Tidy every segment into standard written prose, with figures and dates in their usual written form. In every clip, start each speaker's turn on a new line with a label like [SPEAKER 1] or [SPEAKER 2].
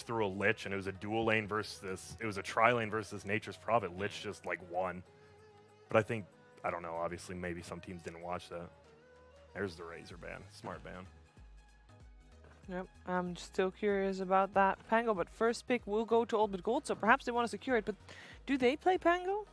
[SPEAKER 1] through a Lich, and it was a dual lane versus this. It was a tri-lane versus Nature's Prophet. Lich just like won. But I don't know, obviously maybe some teams didn't watch that. There's the Razor ban. Smart ban.
[SPEAKER 2] Yep, I'm still curious about that Pango, but first pick will go to Old But Gold, so perhaps they want to secure it, but do they play Pango?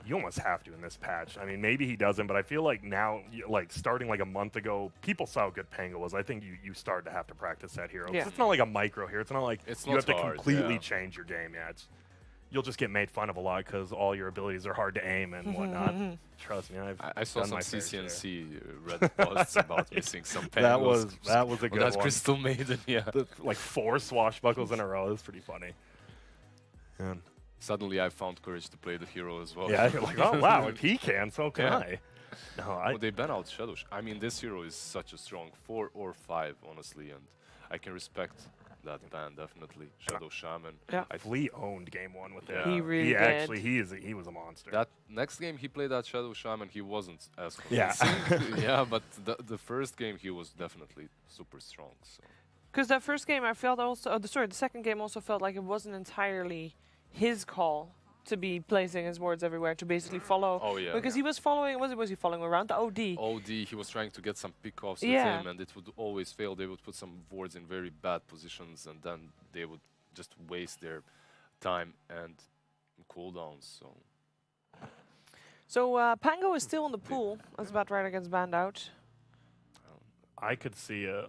[SPEAKER 1] You almost have to in this patch. I mean, maybe he doesn't, but I feel like now, like starting like a month ago, people saw how good Pango was. I think you start to have to practice that hero.
[SPEAKER 2] Yeah.
[SPEAKER 1] It's not like a micro here. It's not like you have to
[SPEAKER 3] hard,
[SPEAKER 1] completely change your game. Yeah, you'll just get made fun of a lot because all your abilities are hard to aim and whatnot. Trust me,
[SPEAKER 3] I saw
[SPEAKER 1] done
[SPEAKER 3] some
[SPEAKER 1] my fair
[SPEAKER 3] CCNC Reddit posts about missing some Pangos.
[SPEAKER 1] that was a good
[SPEAKER 3] that
[SPEAKER 1] one.
[SPEAKER 3] Crystal Maiden, yeah.
[SPEAKER 1] Like 4 swashbuckles in a row. That's pretty funny. And
[SPEAKER 3] Suddenly I found courage to play the hero as well.
[SPEAKER 1] yeah, you're like, oh wow, if he can, so can
[SPEAKER 3] Yeah.
[SPEAKER 1] I. No,
[SPEAKER 3] Well, they ban out Shadow. I mean, this hero is such a strong 4 or 5, honestly, and I can respect that ban definitely. Shadow Shaman.
[SPEAKER 2] Yeah.
[SPEAKER 1] Flea owned game 1 with
[SPEAKER 3] Yeah.
[SPEAKER 1] it.
[SPEAKER 2] He really
[SPEAKER 1] he
[SPEAKER 2] did.
[SPEAKER 1] actually he was a monster.
[SPEAKER 3] That next game he played that Shadow Shaman, he wasn't as
[SPEAKER 1] Yeah.
[SPEAKER 3] convincing. Yeah, but the first game he was definitely super strong. So
[SPEAKER 2] Because that first game I felt also, the second game also felt like it wasn't entirely his call to be placing his wards everywhere, to basically follow.
[SPEAKER 3] Oh, yeah.
[SPEAKER 2] Because he was following, was he following around the OD?
[SPEAKER 3] OD, he was trying to get some pick-offs
[SPEAKER 2] Yeah.
[SPEAKER 3] with him, and it would always fail. They would put some wards in very bad positions, and then they would just waste their time and cooldowns.
[SPEAKER 2] So Pango is still in the pool as Batrider gets banned out.
[SPEAKER 1] I could see it.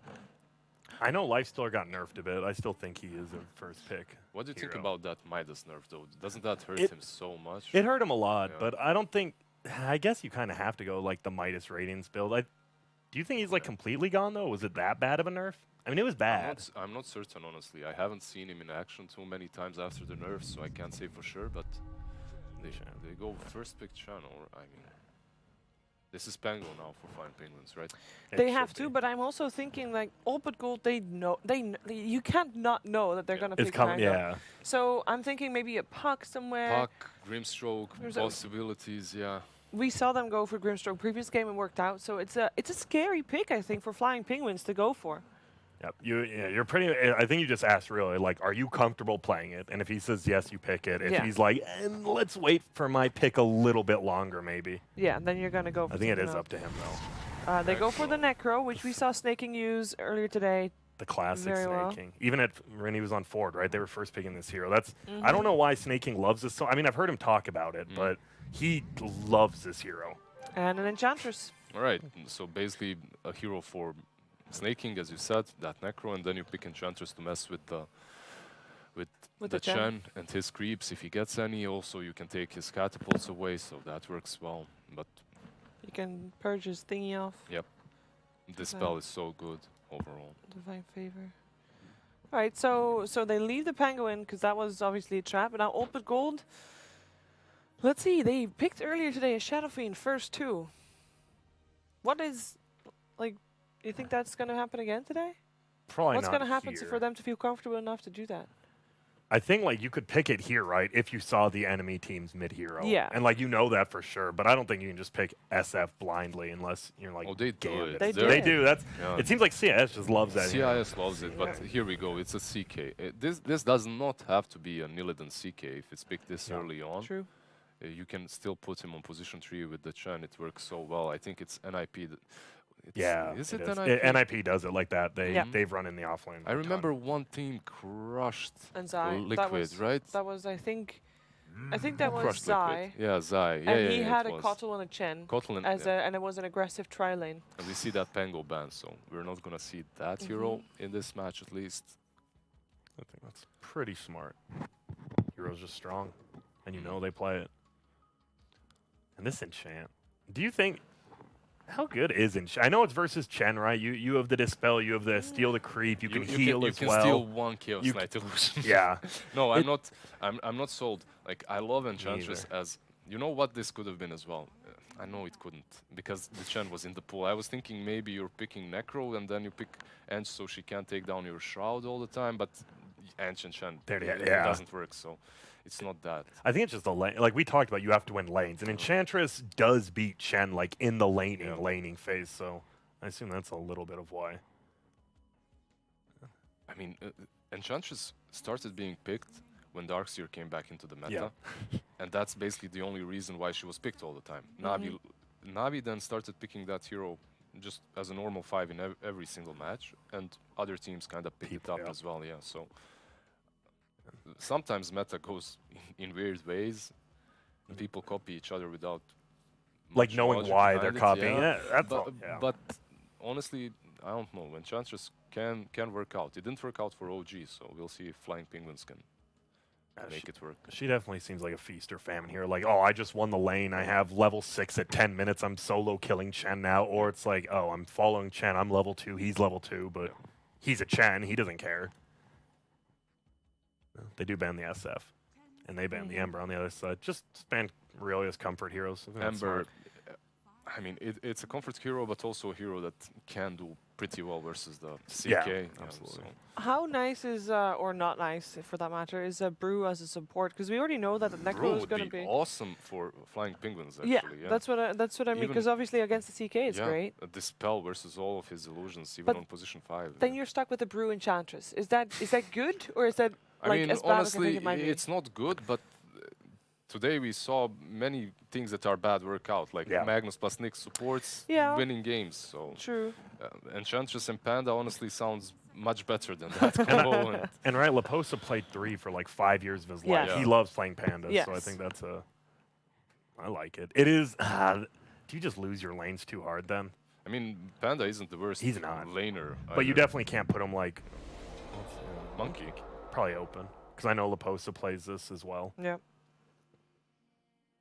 [SPEAKER 1] I know Lifestealer got nerfed a bit. I still think he is a first pick.
[SPEAKER 3] What do you think
[SPEAKER 1] hero.
[SPEAKER 3] about that Midas nerf, though? Doesn't that hurt
[SPEAKER 1] It-
[SPEAKER 3] him so much?
[SPEAKER 1] It hurt him a lot,
[SPEAKER 3] Yeah.
[SPEAKER 1] but I don't think. I guess you kind of have to go like the Midas Radiance build. Do you think he's like completely gone though? Was it that bad of a nerf? I mean, it was bad.
[SPEAKER 3] I'm not certain, honestly. I haven't seen him in action too many times after the nerf, so I can't say for sure, but they go first pick channel. I mean, this is Pango now for Fine Penguins, right?
[SPEAKER 1] It
[SPEAKER 2] They
[SPEAKER 1] should
[SPEAKER 2] have to,
[SPEAKER 1] be.
[SPEAKER 2] but I'm also thinking like Old But Gold, you can't not know that they're gonna
[SPEAKER 1] It's
[SPEAKER 2] pick
[SPEAKER 1] coming.
[SPEAKER 2] Pango.
[SPEAKER 1] Yeah.
[SPEAKER 2] So I'm thinking maybe a puck somewhere.
[SPEAKER 3] Puck, Grimstroke,
[SPEAKER 2] There's a-
[SPEAKER 3] possibilities, yeah.
[SPEAKER 2] We saw them go for Grimstroke previous game and worked out. So it's a scary pick, I think, for Flying Penguins to go for.
[SPEAKER 1] Yep. You're pretty. I think you just asked really like, are you comfortable playing it? And if he says yes, you pick it. If
[SPEAKER 2] Yeah.
[SPEAKER 1] he's like, and let's wait for my pick a little bit longer, maybe.
[SPEAKER 2] Yeah, then you're gonna go for
[SPEAKER 1] I think it
[SPEAKER 2] something
[SPEAKER 1] is
[SPEAKER 2] else.
[SPEAKER 1] up to him though.
[SPEAKER 2] They go for the Necro, which we saw Snaking use earlier today.
[SPEAKER 1] The classic
[SPEAKER 2] Very well.
[SPEAKER 1] snaking. Even when he was on Ford, right? They were first picking this hero. I don't know why snaking loves this so. I mean, I've heard him talk about it, but he loves this hero.
[SPEAKER 2] And an Enchantress.
[SPEAKER 3] All right, so basically a hero for snaking, as you said, that Necro, and then you pick Enchantress to mess with the
[SPEAKER 2] the Chen.
[SPEAKER 3] Chen and his creeps if he gets any. Also, you can take his catapults away, so that works well. But
[SPEAKER 2] You can purge his thingy off.
[SPEAKER 3] this
[SPEAKER 2] Okay.
[SPEAKER 3] spell is so good overall.
[SPEAKER 2] Divine Favor. Alright, so they leave the Pango in because that was obviously a trap. But now Old But Gold. Let's see, they picked earlier today a Shadow Fiend first too. What is, like, you think that's going to happen again today?
[SPEAKER 1] Probably
[SPEAKER 2] What's
[SPEAKER 1] not
[SPEAKER 2] going to happen
[SPEAKER 1] here.
[SPEAKER 2] for them to feel comfortable enough to do that?
[SPEAKER 1] I think like you could pick it here, right? If you saw the enemy team's mid hero.
[SPEAKER 2] Yeah.
[SPEAKER 1] And like you know that for sure, but I don't think you can just pick SF blindly unless you're like.
[SPEAKER 3] Oh, they do
[SPEAKER 1] Gambit.
[SPEAKER 3] it.
[SPEAKER 2] They
[SPEAKER 3] They're-
[SPEAKER 1] They do. That's.
[SPEAKER 3] Yeah.
[SPEAKER 1] It seems like CIS just loves that. hero.
[SPEAKER 3] CIS loves it, but here we go. It's a CK. This does not have to be a Nillidan CK if it's picked this
[SPEAKER 1] Yeah.
[SPEAKER 3] early on.
[SPEAKER 2] True.
[SPEAKER 3] You can still put him on position 3 with the Chen. It works so well. I think it's NIP.
[SPEAKER 1] Yeah.
[SPEAKER 3] Is it
[SPEAKER 1] is.
[SPEAKER 3] NIP?
[SPEAKER 1] NIP does it like that. They've run in the offlane.
[SPEAKER 3] I
[SPEAKER 1] a ton.
[SPEAKER 3] remember one team crushed
[SPEAKER 2] And Zai.
[SPEAKER 3] Liquid, right?
[SPEAKER 2] That was, I think that was
[SPEAKER 3] Crushed
[SPEAKER 2] Zai.
[SPEAKER 3] Liquid. Yeah, Zai. Yeah,
[SPEAKER 2] And
[SPEAKER 3] yeah,
[SPEAKER 2] he
[SPEAKER 3] yeah,
[SPEAKER 2] had
[SPEAKER 3] it
[SPEAKER 2] a
[SPEAKER 3] was.
[SPEAKER 2] Kotl and a Chen.
[SPEAKER 3] Kotl and,
[SPEAKER 2] As
[SPEAKER 3] yeah.
[SPEAKER 2] and it was an aggressive tri-lane.
[SPEAKER 3] And we see that Pango ban, so we're not gonna see that hero in this match at least.
[SPEAKER 1] I think that's pretty smart. Hero's just strong, and you know they play it. And this enchant. Do you think? How good is enchant? I know it's versus Chen, right? You have the dispel, you have the steal the creep, you can heal as
[SPEAKER 3] you
[SPEAKER 1] well.
[SPEAKER 3] can steal one Chaos
[SPEAKER 1] You
[SPEAKER 3] Knight illusion.
[SPEAKER 1] Yeah.
[SPEAKER 3] No, I'm not sold. Like I love Enchantress as you know what this could have been as well. I know it couldn't because the Chen was in the pool. I was thinking maybe you're picking Necro and then you pick Ench so she can't take down your Shroud all the time, but Ench and Chen it doesn't work. So it's not that.
[SPEAKER 1] I think it's just the lane. Like we talked about, you have to win lanes, and Enchantress does beat Chen like in the laning phase. So I assume that's a little bit of why.
[SPEAKER 3] I mean, Enchantress started being picked when Darkseer came back into the meta,
[SPEAKER 1] Yeah.
[SPEAKER 3] and that's basically the only reason why she was picked all the time. Navi then started picking that hero just as a normal 5 in every single match, and other teams kind of picked it up as well. Yeah, so sometimes meta goes in weird ways. People copy each other without
[SPEAKER 1] Like
[SPEAKER 3] much
[SPEAKER 1] knowing
[SPEAKER 3] logic
[SPEAKER 1] why
[SPEAKER 3] behind
[SPEAKER 1] they're
[SPEAKER 3] it,
[SPEAKER 1] copying
[SPEAKER 3] yeah.
[SPEAKER 1] it. That's
[SPEAKER 3] But,
[SPEAKER 1] all. Yeah.
[SPEAKER 3] but honestly, I don't know. Enchantress can work out. It didn't work out for OG, so we'll see if Flying Penguins can make it work.
[SPEAKER 1] She definitely seems like a feast or famine here. Like, oh, I just won the lane. I have level 6 at 10 minutes. I'm solo killing Chen now. Or it's like, oh, I'm following Chen. I'm level 2. He's level 2, but he's a Chen. He doesn't care. They do ban the SF. And they ban the Ember on the other side. Just ban Aurelia's comfort heroes. I think that's
[SPEAKER 3] Ember,
[SPEAKER 1] smart.
[SPEAKER 3] I mean, it's a comfort hero, but also a hero that can do pretty well versus the CK.
[SPEAKER 1] Yeah, absolutely.
[SPEAKER 2] How nice is, or not nice for that matter, is Brew as a support? Because we already know that the Necro
[SPEAKER 3] Brew
[SPEAKER 2] is
[SPEAKER 3] would
[SPEAKER 2] going to
[SPEAKER 3] be
[SPEAKER 2] be
[SPEAKER 3] awesome for Flying Penguins, actually.
[SPEAKER 2] Yeah,
[SPEAKER 3] Yeah,
[SPEAKER 2] that's what I mean.
[SPEAKER 3] Even-
[SPEAKER 2] Because obviously against the CK, it's
[SPEAKER 3] yeah,
[SPEAKER 2] great.
[SPEAKER 3] a Dispel versus all of his illusions, even
[SPEAKER 2] But
[SPEAKER 3] on position 5.
[SPEAKER 2] Then you're stuck with the Brew Enchantress. Is that good, or is that
[SPEAKER 3] I
[SPEAKER 2] like
[SPEAKER 3] mean,
[SPEAKER 2] as bad as I
[SPEAKER 3] honestly,
[SPEAKER 2] think it might be?
[SPEAKER 3] it's not good, but today we saw many things that are bad work out, like
[SPEAKER 1] Yeah.
[SPEAKER 3] Magnus plus Nick supports
[SPEAKER 2] Yeah.
[SPEAKER 3] winning games. So
[SPEAKER 2] True.
[SPEAKER 3] Enchantress and Panda honestly sounds much better than that combo. And
[SPEAKER 1] And right, Laposa played 3 for like 5 years of his life.
[SPEAKER 3] Yeah.
[SPEAKER 1] He loves playing pandas, so I
[SPEAKER 2] Yes.
[SPEAKER 1] think that's I like it. It is. Do you just lose your lanes too hard then?
[SPEAKER 3] I mean, Panda isn't the worst
[SPEAKER 1] He's not.
[SPEAKER 3] laner.
[SPEAKER 1] But you
[SPEAKER 3] either.
[SPEAKER 1] definitely can't put him like
[SPEAKER 3] Monkey.
[SPEAKER 1] probably open because I know Laposa plays this as well.
[SPEAKER 2] Yeah.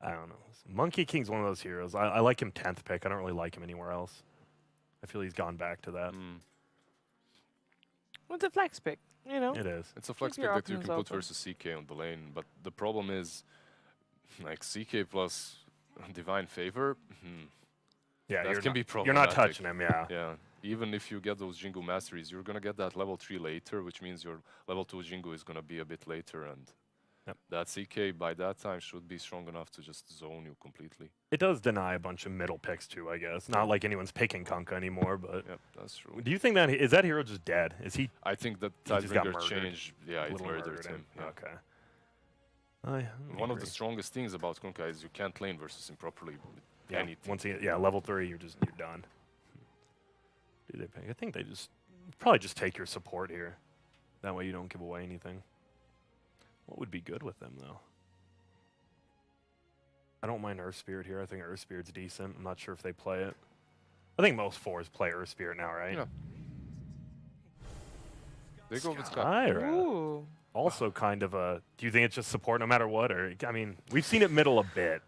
[SPEAKER 1] I don't know. Monkey King's one of those heroes. I like him 10th pick. I don't really like him anywhere else. I feel he's gone back to that.
[SPEAKER 2] With the flex pick, you know.
[SPEAKER 1] It is.
[SPEAKER 3] It's a flex
[SPEAKER 2] your
[SPEAKER 3] pick that you
[SPEAKER 2] options
[SPEAKER 3] can put
[SPEAKER 2] open.
[SPEAKER 3] versus CK on the lane, but the problem is, like CK plus Divine Favor.
[SPEAKER 1] Yeah,
[SPEAKER 3] That
[SPEAKER 1] you're
[SPEAKER 3] can
[SPEAKER 1] not,
[SPEAKER 3] be
[SPEAKER 1] you're not
[SPEAKER 3] problematic.
[SPEAKER 1] touching him. Yeah.
[SPEAKER 3] Yeah, even if you get those Jingu masteries, you're gonna get that level 3 later, which means your level 2 Jingu is gonna be a bit later, and
[SPEAKER 1] Yep.
[SPEAKER 3] that CK by that time should be strong enough to just zone you completely.
[SPEAKER 1] It does deny a bunch of middle picks too, I guess. Not like anyone's picking Kunkka anymore, but
[SPEAKER 3] Yep, that's true.
[SPEAKER 1] do you think that is that hero just dead? Is he
[SPEAKER 3] I think that
[SPEAKER 1] He just got
[SPEAKER 3] Tidebringer
[SPEAKER 1] murdered.
[SPEAKER 3] change, yeah, it
[SPEAKER 1] little
[SPEAKER 3] murdered him. Yeah.
[SPEAKER 1] Okay.
[SPEAKER 3] One of the strongest things about Kunkka is you can't lane versus him properly with
[SPEAKER 1] yeah,
[SPEAKER 3] anything.
[SPEAKER 1] once level 3, you're done. Do they pick? I think they probably just take your support here. That way you don't give away anything. What would be good with them though? I don't mind Earth Spirit here. I think Earth Spirit's decent. I'm not sure if they play it. I think most 4s play Earth Spirit now, right?
[SPEAKER 3] Yeah. They go with Sky.
[SPEAKER 1] Skyra.
[SPEAKER 2] Ooh.
[SPEAKER 1] Also kind of a... Do you think it's just support no matter what? Or I mean, we've seen it middle a bit.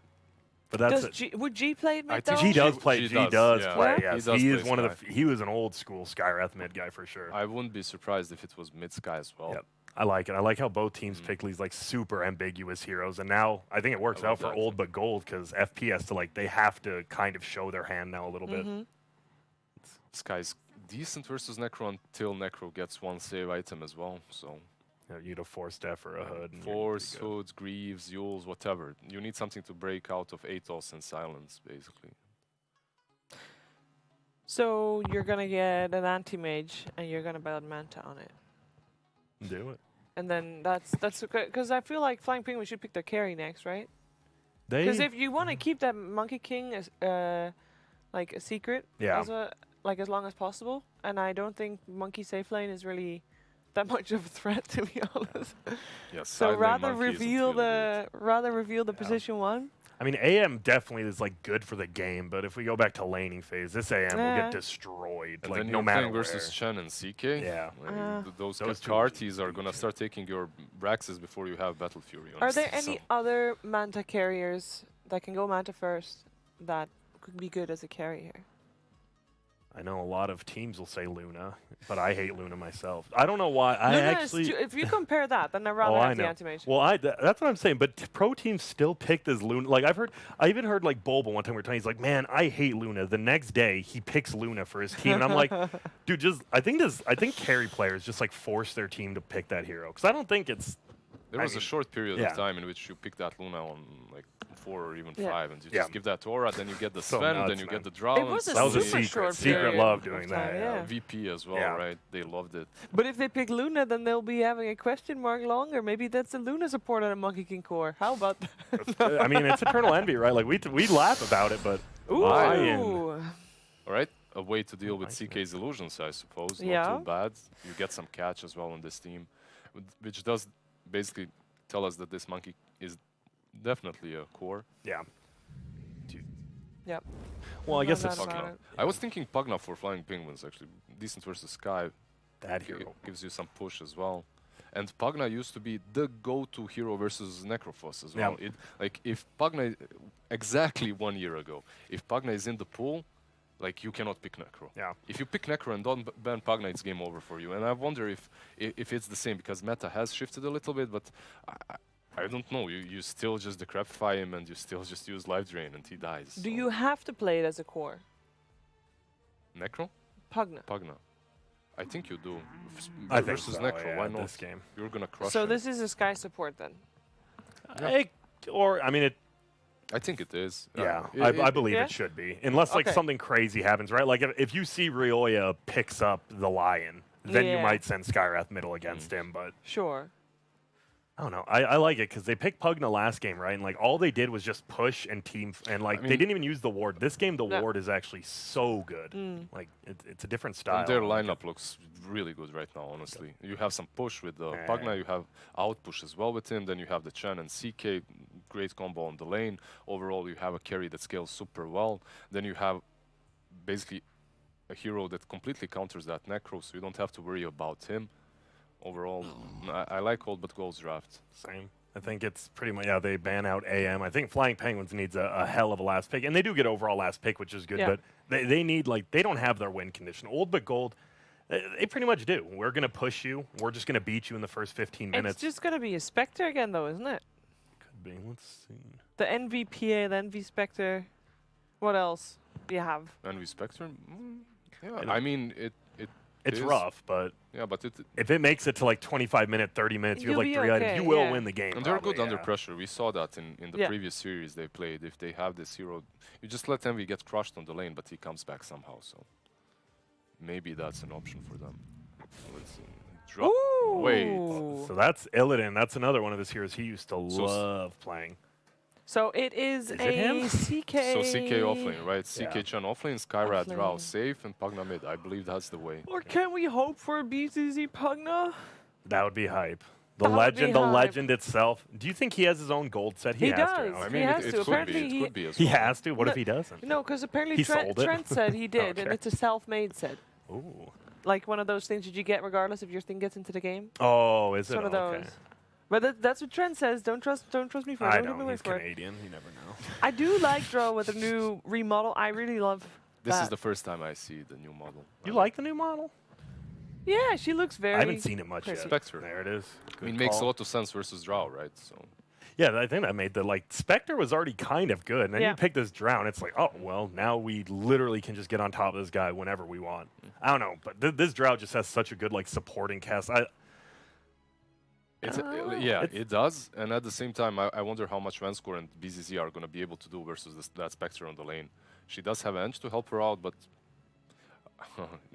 [SPEAKER 1] But that's
[SPEAKER 2] Would G play it
[SPEAKER 3] I
[SPEAKER 2] mid
[SPEAKER 3] think
[SPEAKER 2] though?
[SPEAKER 1] G does play.
[SPEAKER 3] G
[SPEAKER 1] G
[SPEAKER 3] does,
[SPEAKER 1] does
[SPEAKER 3] yeah.
[SPEAKER 1] play.
[SPEAKER 2] Yeah?
[SPEAKER 1] Yes,
[SPEAKER 3] He does
[SPEAKER 1] he is
[SPEAKER 3] play
[SPEAKER 1] one of
[SPEAKER 3] Sky.
[SPEAKER 1] the. He was an old school Skywrath mid guy for sure.
[SPEAKER 3] I wouldn't be surprised if it was mid Sky as well.
[SPEAKER 1] Yep. I like it. I like how both teams pick these like super ambiguous heroes, and now I think it works
[SPEAKER 3] I like
[SPEAKER 1] out for
[SPEAKER 3] that.
[SPEAKER 1] old but gold because FP has to they have to kind of show their hand now a little bit.
[SPEAKER 3] Sky's decent versus Necro until Necro gets one save item as well. So
[SPEAKER 1] You need a Force Def or a Hood. and you're
[SPEAKER 3] Force,
[SPEAKER 1] pretty good.
[SPEAKER 3] Hoods, Greaves, Yules, whatever. You need something to break out of Atos and Silence, basically.
[SPEAKER 2] So you're gonna get an anti-mage and you're gonna build Manta on it,
[SPEAKER 1] Do it.
[SPEAKER 2] and then that's because I feel like Flying Penguin should pick their carry next, right?
[SPEAKER 1] They.
[SPEAKER 2] Because if you want to keep that Monkey King as like a secret,
[SPEAKER 1] Yeah.
[SPEAKER 2] as long as possible, and I don't think Monkey safe lane is really that much of a threat, to be honest.
[SPEAKER 3] Yes.
[SPEAKER 2] So rather reveal the position 1.
[SPEAKER 1] I mean, AM definitely is good for the game, but if we go back to laning phase, this AM will
[SPEAKER 2] Yeah.
[SPEAKER 1] get destroyed.
[SPEAKER 3] And
[SPEAKER 1] Like
[SPEAKER 3] then
[SPEAKER 1] no
[SPEAKER 3] you're
[SPEAKER 1] matter
[SPEAKER 3] playing
[SPEAKER 1] where.
[SPEAKER 3] versus Chen and CK.
[SPEAKER 1] Yeah.
[SPEAKER 3] Those
[SPEAKER 1] Those two
[SPEAKER 3] Karties are gonna start taking your Braxes before you have Battle Fury.
[SPEAKER 2] Are there
[SPEAKER 3] honestly,
[SPEAKER 2] any
[SPEAKER 3] so-
[SPEAKER 2] other Manta carriers that can go Manta first that could be good as a carry here?
[SPEAKER 1] I know a lot of teams will say Luna, but I hate Luna myself. I don't know why. I
[SPEAKER 2] Luna
[SPEAKER 1] actually.
[SPEAKER 2] is if you compare that, then I'd rather
[SPEAKER 1] Oh, I
[SPEAKER 2] have the
[SPEAKER 1] know.
[SPEAKER 2] anti-mage.
[SPEAKER 1] Well, that's what I'm saying. But pro teams still picked as Luna. Like I even heard Bulba one time we were talking. He's like, man, I hate Luna. The next day he picks Luna for his team, and I'm like, dude, I think carry players just force their team to pick that hero because I don't think it's.
[SPEAKER 3] There was a short period
[SPEAKER 1] yeah.
[SPEAKER 3] of time in which you picked that Luna on 4 or even
[SPEAKER 2] Yeah.
[SPEAKER 3] 5, and you
[SPEAKER 1] Yeah.
[SPEAKER 3] just give that aura, then you get the
[SPEAKER 1] So
[SPEAKER 3] Sven,
[SPEAKER 1] nuts,
[SPEAKER 3] then you
[SPEAKER 1] man.
[SPEAKER 3] get the Drow.
[SPEAKER 2] It was a
[SPEAKER 1] That was a
[SPEAKER 2] super
[SPEAKER 1] secret.
[SPEAKER 2] short
[SPEAKER 1] Secret
[SPEAKER 2] period
[SPEAKER 1] love
[SPEAKER 2] of
[SPEAKER 1] doing
[SPEAKER 2] time,
[SPEAKER 1] that.
[SPEAKER 2] yeah.
[SPEAKER 3] VP as well,
[SPEAKER 1] Yeah.
[SPEAKER 3] right? They loved it.
[SPEAKER 2] But if they pick Luna, then they'll be having a question mark longer. Maybe that's a Luna support at a Monkey King core. How about that?
[SPEAKER 1] I mean, it's eternal envy, right? Like we laugh about it, but Lion.
[SPEAKER 2] Ooh.
[SPEAKER 3] All right, a way to deal with
[SPEAKER 1] Nice,
[SPEAKER 3] CK's illusions, I suppose.
[SPEAKER 2] Yeah.
[SPEAKER 3] Not too bad. You get some catch as well on this team, which does basically tell us that this monkey is definitely a core.
[SPEAKER 1] yeah.
[SPEAKER 2] Yep.
[SPEAKER 1] Well, I
[SPEAKER 2] No
[SPEAKER 1] guess
[SPEAKER 2] doubt
[SPEAKER 1] it's
[SPEAKER 2] about
[SPEAKER 3] Pugna.
[SPEAKER 2] it.
[SPEAKER 3] I was thinking Pugna for Flying Penguins, actually. Decent versus Sky.
[SPEAKER 1] that hero.
[SPEAKER 3] Gives you some push as well. And Pugna used to be the go-to hero versus Necrophos as well.
[SPEAKER 1] Yeah.
[SPEAKER 3] Like, if Pugna, exactly 1 year ago, if Pugna is in the pool, like, you cannot pick Necro.
[SPEAKER 1] Yeah.
[SPEAKER 3] If you pick Necro and don't ban Pugna, it's game over for you. And I wonder if it's the same, because meta has shifted a little bit, but I don't know. You still just decrepify him, and you still just use Life Drain, and he dies.
[SPEAKER 2] Do
[SPEAKER 3] so-
[SPEAKER 2] you have to play it as a core?
[SPEAKER 3] Necro?
[SPEAKER 2] Pugna.
[SPEAKER 3] Pugna. I think you do.
[SPEAKER 1] I think
[SPEAKER 3] versus
[SPEAKER 1] so,
[SPEAKER 3] Necro,
[SPEAKER 1] yeah,
[SPEAKER 3] why not?
[SPEAKER 1] this game?
[SPEAKER 3] You're gonna crush
[SPEAKER 2] So
[SPEAKER 3] him.
[SPEAKER 2] this is a Sky support then?
[SPEAKER 1] Or I mean, it.
[SPEAKER 3] I think it is.
[SPEAKER 1] Yeah,
[SPEAKER 3] It-
[SPEAKER 1] I believe
[SPEAKER 2] Yeah?
[SPEAKER 1] it should be, unless like
[SPEAKER 2] Okay.
[SPEAKER 1] something crazy happens, right? Like if you see Rioya picks up the Lion, then you
[SPEAKER 2] Yeah.
[SPEAKER 1] might send Skywrath middle against him. But
[SPEAKER 2] Sure.
[SPEAKER 1] I don't know. I like it because they picked Pugna last game, right? And like all they did was just push and team, and like they
[SPEAKER 3] mean-
[SPEAKER 1] didn't even use the ward. This game, the
[SPEAKER 2] No.
[SPEAKER 1] ward is actually so good.
[SPEAKER 2] Mm.
[SPEAKER 1] Like it's a different style.
[SPEAKER 3] And their
[SPEAKER 1] I like it.
[SPEAKER 3] lineup looks really good right now, honestly. You have some push with the
[SPEAKER 1] Yeah.
[SPEAKER 3] Pugna, you have out push as well with him, then you have the Chen and CK, great combo on the lane. Overall, you have a carry that scales super well. Then you have basically a hero that completely counters that Necro, so you don't have to worry about him. Overall, I like Old But Gold's draft.
[SPEAKER 1] Same. I think it's pretty much, yeah, they ban out AM. I think Flying Penguins needs a hell of a last pick. And they do get overall last pick, which is good,
[SPEAKER 2] Yeah.
[SPEAKER 1] but they need, like, they don't have their win condition. Old but Gold, they pretty much do. We're going to push you. We're just going to beat you in the first 15 minutes.
[SPEAKER 2] It's just going to be a Spectre again though, isn't it?
[SPEAKER 1] Could be. Let's see.
[SPEAKER 2] The NVPA, the NV Spectre. What else do you have?
[SPEAKER 3] Envy Spectre? Yeah,
[SPEAKER 1] don't-
[SPEAKER 3] I mean,
[SPEAKER 1] It's
[SPEAKER 3] is.
[SPEAKER 1] rough, but
[SPEAKER 3] yeah, but
[SPEAKER 1] if it makes it to like 25 minute, 30 minutes, you have
[SPEAKER 2] You'll
[SPEAKER 1] like
[SPEAKER 2] be
[SPEAKER 1] 3 items,
[SPEAKER 2] okay,
[SPEAKER 1] you will
[SPEAKER 2] yeah.
[SPEAKER 1] win the game.
[SPEAKER 3] and they're good
[SPEAKER 1] probably,
[SPEAKER 3] under
[SPEAKER 1] yeah.
[SPEAKER 3] pressure. We saw that in the
[SPEAKER 2] Yeah.
[SPEAKER 3] previous series they played. If they have this hero, you just let Envy get crushed on the lane, but he comes back somehow. So maybe that's an option for them. Let's see. Drop. Wait.
[SPEAKER 2] Ooh.
[SPEAKER 1] So that's Illidan. That's another one of his heroes he used to
[SPEAKER 3] So s-
[SPEAKER 1] love playing.
[SPEAKER 2] So it is
[SPEAKER 1] Is
[SPEAKER 2] a
[SPEAKER 1] it him?
[SPEAKER 2] CK.
[SPEAKER 3] So CK offlane, right? CK
[SPEAKER 1] Yeah.
[SPEAKER 3] Chen offlane, Skyrad Drow
[SPEAKER 2] Offlane.
[SPEAKER 3] safe, and Pugna mid. I believe that's the way.
[SPEAKER 2] Or can we hope for a BCZ Pugna?
[SPEAKER 1] That would be hype. The
[SPEAKER 2] That would be
[SPEAKER 1] legend, the
[SPEAKER 2] hype.
[SPEAKER 1] legend itself. Do you think he has his own gold set?
[SPEAKER 2] He
[SPEAKER 1] has
[SPEAKER 2] does.
[SPEAKER 1] to.
[SPEAKER 3] I
[SPEAKER 2] He
[SPEAKER 3] mean,
[SPEAKER 2] has
[SPEAKER 3] it
[SPEAKER 2] to.
[SPEAKER 3] could be.
[SPEAKER 2] Apparently
[SPEAKER 3] It
[SPEAKER 2] he-
[SPEAKER 3] could be as
[SPEAKER 1] He
[SPEAKER 3] well.
[SPEAKER 1] has to. What
[SPEAKER 2] No,
[SPEAKER 1] if he doesn't?
[SPEAKER 2] No, because apparently
[SPEAKER 1] He sold it?
[SPEAKER 2] Trent said he did, and
[SPEAKER 1] Okay.
[SPEAKER 2] it's a self-made set.
[SPEAKER 1] Ooh.
[SPEAKER 2] Like one of those things that you get regardless if your thing gets into the game.
[SPEAKER 1] Oh, is
[SPEAKER 2] It's
[SPEAKER 1] it?
[SPEAKER 2] one of
[SPEAKER 1] Okay.
[SPEAKER 2] those. But that's what Trent says. Don't trust me for it.
[SPEAKER 1] I
[SPEAKER 2] Don't give
[SPEAKER 1] don't.
[SPEAKER 2] me word
[SPEAKER 1] He's
[SPEAKER 2] for it.
[SPEAKER 1] Canadian. You never know.
[SPEAKER 2] I do like Draw with a new remodel. I really love
[SPEAKER 3] This
[SPEAKER 2] that.
[SPEAKER 3] is the first time I see the new model.
[SPEAKER 1] You like the new model?
[SPEAKER 2] Yeah, she looks very.
[SPEAKER 1] I haven't seen it much
[SPEAKER 2] pretty.
[SPEAKER 1] yet.
[SPEAKER 3] Spectre.
[SPEAKER 1] There it is.
[SPEAKER 3] I
[SPEAKER 1] Good
[SPEAKER 3] mean, makes a
[SPEAKER 1] call.
[SPEAKER 3] lot of sense versus Drow, right? So
[SPEAKER 1] Yeah, I think that made the like Spectre was already kind of good, and then
[SPEAKER 2] Yeah.
[SPEAKER 1] you pick this Drown. It's like, oh well, now we literally can just get on top of this guy whenever we want. I don't know, but this Drow just has such a good like supporting cast.
[SPEAKER 3] it's
[SPEAKER 1] it's-
[SPEAKER 3] it does. And at the same time, I wonder how much Vanscore and BZZ are going to be able to do versus that Spectre on the lane. She does have Ench to help her out, but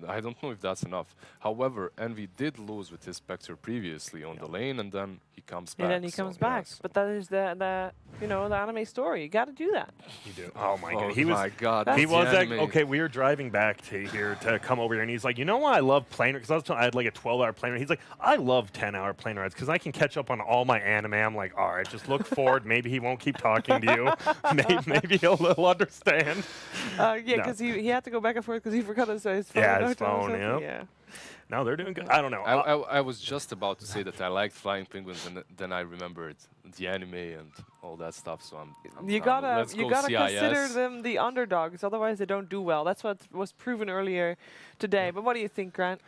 [SPEAKER 3] I don't know if that's enough. However, Envy did lose with his Spectre previously on the lane, and then he comes back.
[SPEAKER 2] And then he
[SPEAKER 3] so,
[SPEAKER 2] comes
[SPEAKER 3] yeah,
[SPEAKER 2] back.
[SPEAKER 3] so-
[SPEAKER 2] But that is the the anime story. You got to do that.
[SPEAKER 1] You do. Oh my
[SPEAKER 3] Oh
[SPEAKER 1] god, he was.
[SPEAKER 3] my god,
[SPEAKER 1] He
[SPEAKER 3] that's
[SPEAKER 1] was
[SPEAKER 3] the
[SPEAKER 1] at,
[SPEAKER 3] anime.
[SPEAKER 1] okay. We were driving back to here to come over here, and he's like, "You know why I love plane rides?" Because I had like a 12-hour plane ride. He's like, "I love 10-hour plane rides because I can catch up on all my anime." I'm like, "All right, just look forward. Maybe he won't keep talking to you. Maybe he'll understand."
[SPEAKER 2] Yeah,
[SPEAKER 1] No.
[SPEAKER 2] because he had to go back and forth because he forgot his phone.
[SPEAKER 1] Yeah, his
[SPEAKER 2] note or
[SPEAKER 1] phone,
[SPEAKER 2] something.
[SPEAKER 1] yep.
[SPEAKER 2] Yeah.
[SPEAKER 1] No, they're doing good. I don't know.
[SPEAKER 3] I was just about to say that I liked Flying Penguins, and then I remembered the anime and all that stuff. So I'm
[SPEAKER 2] You
[SPEAKER 3] down.
[SPEAKER 2] gotta
[SPEAKER 3] Let's go
[SPEAKER 2] consider
[SPEAKER 3] CIS.
[SPEAKER 2] them the underdogs, otherwise they don't do well. That's what was proven earlier today. But what do you think, Grant?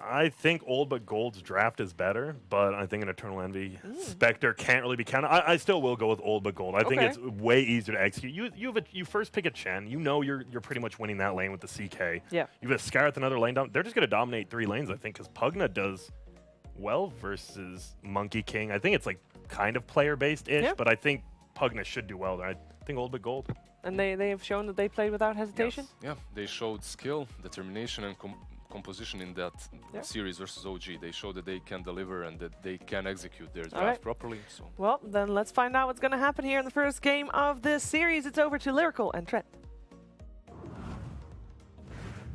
[SPEAKER 1] I think Old But Gold's draft is better, but I think an Eternal Envy Spectre can't really be counted. I still will go with Old But Gold. I think
[SPEAKER 2] Okay.
[SPEAKER 1] it's way easier to execute. You first pick a Chen. You know you're pretty much winning that lane with the CK.
[SPEAKER 2] Yeah.
[SPEAKER 1] You have a Scarith another lane down. They're just going to dominate 3 lanes, I think, because Pugna does well versus Monkey King. I think it's like kind of player-based-ish,
[SPEAKER 2] Yeah.
[SPEAKER 1] but I think Pugna should do well there. I think Old Bit Gold.
[SPEAKER 2] And they have shown that they played without hesitation.
[SPEAKER 3] Yeah, they showed skill, determination, and composition in that series versus OG. They showed that they can deliver and that they can execute their draft properly. So.
[SPEAKER 2] Well, then let's find out what's going to happen here in the first game of this series. It's over to Lyrical and Trent.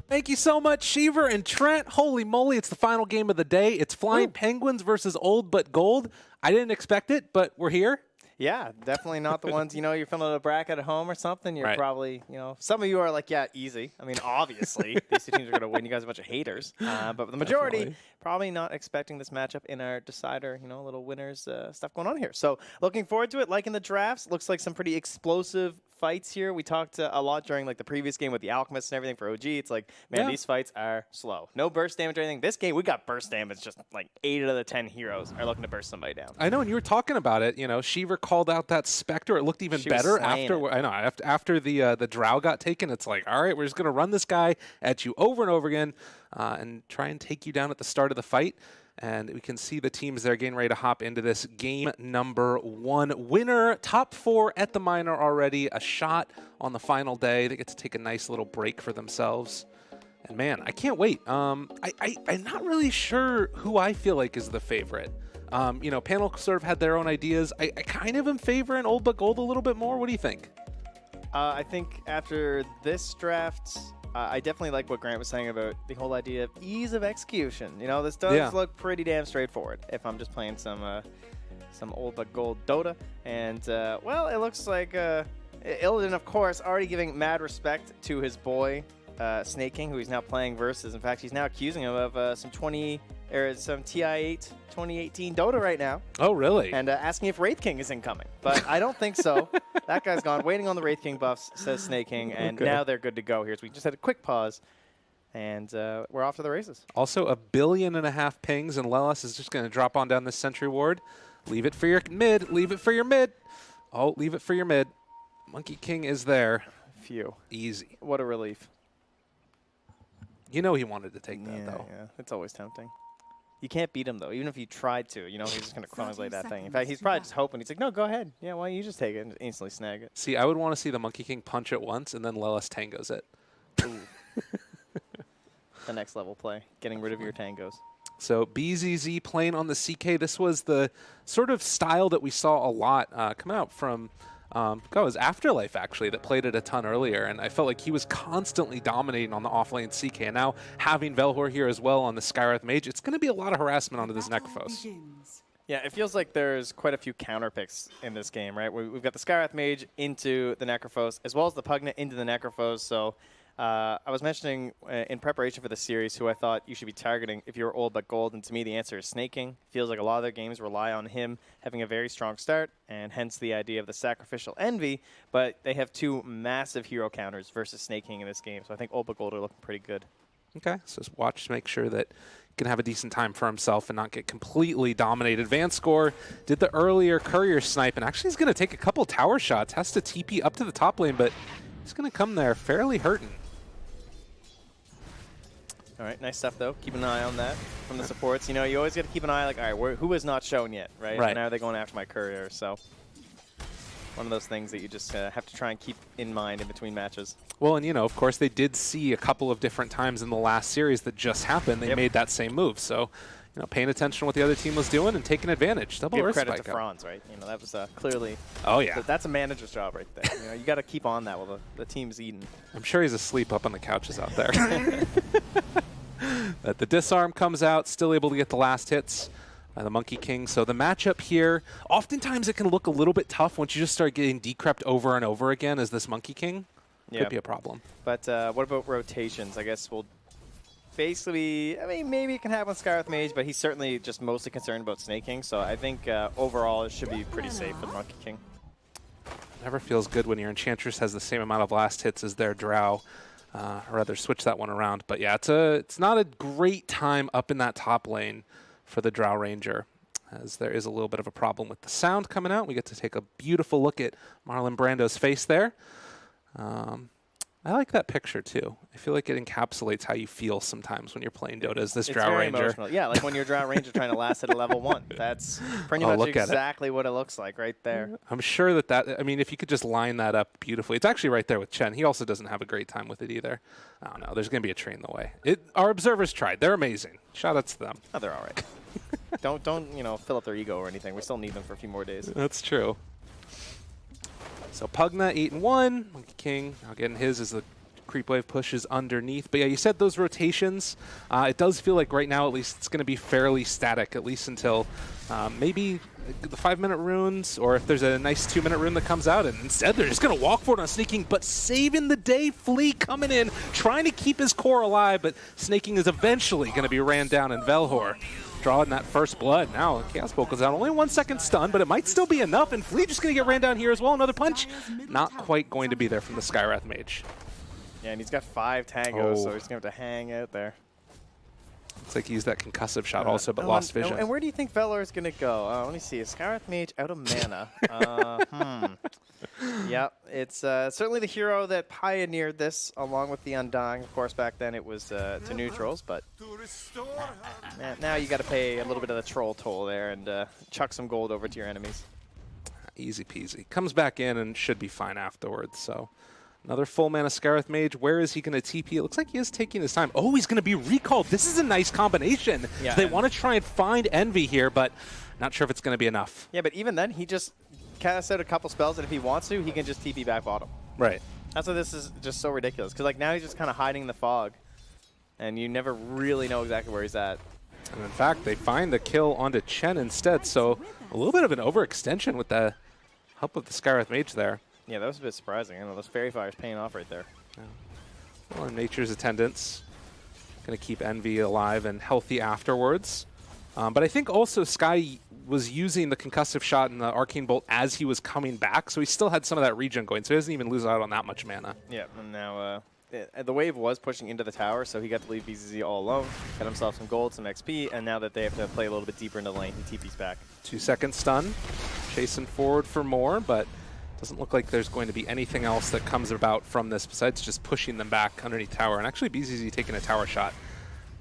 [SPEAKER 4] Thank you so much, Shiver and Trent. Holy moly, it's the final game of the day. It's Flying Penguins versus Old But Gold. I didn't expect it, but we're here.
[SPEAKER 5] Yeah, definitely not the ones, you're filling out a bracket at home or something. You're probably, some of you are like, yeah, easy. I mean, obviously, these two teams are going to win. You guys are a bunch of haters. But the majority, probably not expecting this matchup in our decider, little winners stuff going on here. So looking forward to it. Liking the drafts. Looks like some pretty explosive fights here. We talked a lot during like the previous game with the Alchemists and everything for OG. It's like, man, these fights are slow. No burst damage or anything. This game, we got burst damage. Just like 8 out of the 10 heroes are looking to burst somebody down.
[SPEAKER 4] I know, and you were talking about it. Shiver called out that Spectre. It looked even better after. I know after the Drow got taken. It's like, all right, we're just gonna run this guy at you over and over again, and try and take you down at the start of the fight. And we can see the teams there getting ready to hop into this game number 1. Winner, top 4 at the minor already. A shot on the final day. They get to take a nice little break for themselves. And man, I can't wait. I'm not really sure who I feel like is the favorite. Panel sort of had their own ideas. I kind of am favoring Old But Gold a little bit more. What do you think?
[SPEAKER 5] I think after this draft, I definitely like what Grant was saying about the whole idea of ease of execution. This does look pretty damn straightforward if I'm just playing some Old But Gold Dota. And, well, it looks like Illidan, of course, already giving mad respect to his boy, Snake King, who he's now playing versus. In fact, he's now accusing him of some TI8 2018 Dota right now.
[SPEAKER 4] Oh, really?
[SPEAKER 5] And asking if Wraith King is incoming. But I don't think so. That guy's gone. Waiting on the Wraith King buffs, says Snake King. And now they're good to go here. So we just had a quick pause. And we're off to the races.
[SPEAKER 4] Also, 1.5 billion pings, and Lelis is just going to drop on down this Sentry Ward. Leave it for your mid. Leave it for your mid. Oh, leave it for your mid. Monkey King is there.
[SPEAKER 5] Phew.
[SPEAKER 4] Easy.
[SPEAKER 5] What a relief.
[SPEAKER 4] He wanted to take that, though.
[SPEAKER 5] Yeah, it's always tempting. You can't beat him, though. Even if you tried to, he's just going to translate that thing. In fact, he's probably just hoping. He's like, no, go ahead. Yeah, why don't you just take it and instantly snag it?
[SPEAKER 4] See, I would want to see the Monkey King punch it once, and then Lelis tangos it.
[SPEAKER 5] Ooh. The next level play, getting rid of your tangos.
[SPEAKER 4] So BZZ playing on the CK. This was the sort of style that we saw a lot come out from it was Afterlife, actually, that played it a ton earlier, and I felt like he was constantly dominating on the offlane CK. And now having Velhor here as well on the Skywrath Mage, it's going to be a lot of harassment onto this Necrophos.
[SPEAKER 5] Yeah, it feels like there's quite a few counter picks in this game, right? We've got the Skywrath Mage into the Necrophos, as well as the Pugna into the Necrophos. So I was mentioning in preparation for the series who I thought you should be targeting if you're Old But Gold, and to me the answer is Snake King. Feels like a lot of their games rely on him having a very strong start, and hence the idea of the Sacrificial Envy, but they have 2 massive hero counters versus Snake King in this game, so I think Old But Gold are looking pretty good.
[SPEAKER 4] Okay, so just watch to make sure that he can have a decent time for himself and not get completely dominated. Vanscore did the earlier courier snipe, and actually he's going to take a couple tower shots, has to TP up to the top lane, but he's going to come there fairly hurting.
[SPEAKER 5] All right, nice stuff, though. Keep an eye on that from the supports. You always got to keep an eye, like, all right, who is not shown yet, right?
[SPEAKER 4] Right.
[SPEAKER 5] And now they're going after my courier, so one of those things that you just have to try and keep in mind in between matches.
[SPEAKER 4] Well, and, of course, they did see a couple of different times in the last series that just happened. They made that same move, so, paying attention to what the other team was doing and taking advantage. Double
[SPEAKER 5] Give
[SPEAKER 4] Earth
[SPEAKER 5] credit
[SPEAKER 4] Spike
[SPEAKER 5] to Franz, right? That was clearly...
[SPEAKER 4] Oh, yeah.
[SPEAKER 5] That's a manager's job right there. You got to keep on that while the team's eating.
[SPEAKER 4] I'm sure he's asleep up on the couches out there. The disarm comes out, still able to get the last hits. The Monkey King. So the matchup here, oftentimes it can look a little bit tough once you just start getting decrept over and over again as this Monkey King. Could be a problem.
[SPEAKER 5] But what about rotations? I guess we'll basically, maybe it can happen with Skywrath Mage, but he's certainly just mostly concerned about Snake King. So I think overall it should be pretty safe for the Monkey King.
[SPEAKER 4] Never feels good when your Enchantress has the same amount of last hits as their Drow. Or rather, switch that one around. But yeah, it's not a great time up in that top lane for the Drow Ranger, as there is a little bit of a problem with the sound coming out. We get to take a beautiful look at Marlon Brando's face there. I like that picture too. I feel like it encapsulates how you feel sometimes when you're playing Dota as this Drow
[SPEAKER 5] very
[SPEAKER 4] Ranger.
[SPEAKER 5] Emotional. Yeah, like when you're Drow Ranger trying to last at a level 1. That's pretty much exactly what it looks like right there.
[SPEAKER 4] I'm sure that, I mean, if you could just line that up beautifully. It's actually right there with Chen. He also doesn't have a great time with it either. I don't know. There's going to be a tree in the way. Our observers tried. They're amazing. Shout out to them.
[SPEAKER 5] Oh, they're all right. don't fill up their ego or anything. We still need them for a few more days.
[SPEAKER 4] That's true. So Pugna 8-1. Monkey King now getting his as the creep wave pushes underneath. But yeah, you said those rotations. It does feel like right now, at least, it's going to be fairly static, at least until maybe the 5-minute runes, or if there's a nice 2-minute rune that comes out. And instead, they're just going to walk for it on Sneaking, but saving the day. Flea coming in, trying to keep his core alive, but Snaking is eventually going to be ran down, and Velhor drawing that first blood. Now, Chaos Bolt goes out. Only 1 second stun, but it might still be enough, and Flea just going to get ran down here as well. Another punch. Not quite going to be there from the Skywrath Mage.
[SPEAKER 5] Yeah, and he's got 5 tangos, so he's going to have to hang out there.
[SPEAKER 4] Looks like he used that concussive shot also, but lost vision.
[SPEAKER 5] And where do you think Velor is going to go? Let me see. A Skywrath Mage out of mana. Yep, it's certainly the hero that pioneered this, along with the Undying. Of course, back then it was to neutrals, but man, now you got to pay a little bit of the troll toll there and chuck some gold over to your enemies.
[SPEAKER 4] Easy peasy. Comes back in and should be fine afterwards, so... Another full mana Skywrath Mage. Where is he going to TP? It looks like he is taking his time. Oh, he's going to be recalled. This is a nice combination. Yeah, so they want to try and find Envy here, but not sure if it's going to be enough.
[SPEAKER 5] Yeah, but even then, he just casts out a couple spells, and if he wants to, he can just TP back bottom.
[SPEAKER 4] Right.
[SPEAKER 5] That's why this is just so ridiculous, because like now he's just kind of hiding in the fog, and you never really know exactly where he's at.
[SPEAKER 4] And in fact, they find the kill onto Chen instead, so a little bit of an overextension with the help of the Skywrath Mage there.
[SPEAKER 5] Yeah, that was a bit surprising. I know those Fairy Fires paying off right there.
[SPEAKER 4] Yeah. Well, in Nature's attendance, going to keep Envy alive and healthy afterwards. But I think also Sky was using the concussive shot and the Arcane Bolt as he was coming back, so he still had some of that regen going, so he doesn't even lose out on that much mana.
[SPEAKER 5] Yeah, and now the wave was pushing into the tower, so he got to leave BZZ all alone, got himself some gold, some XP, and now that they have to play a little bit deeper into the lane, he TP's back.
[SPEAKER 4] 2-second stun, chasing forward for more, but doesn't look like there's going to be anything else that comes about from this besides just pushing them back underneath tower. And actually BZZ taking a tower shot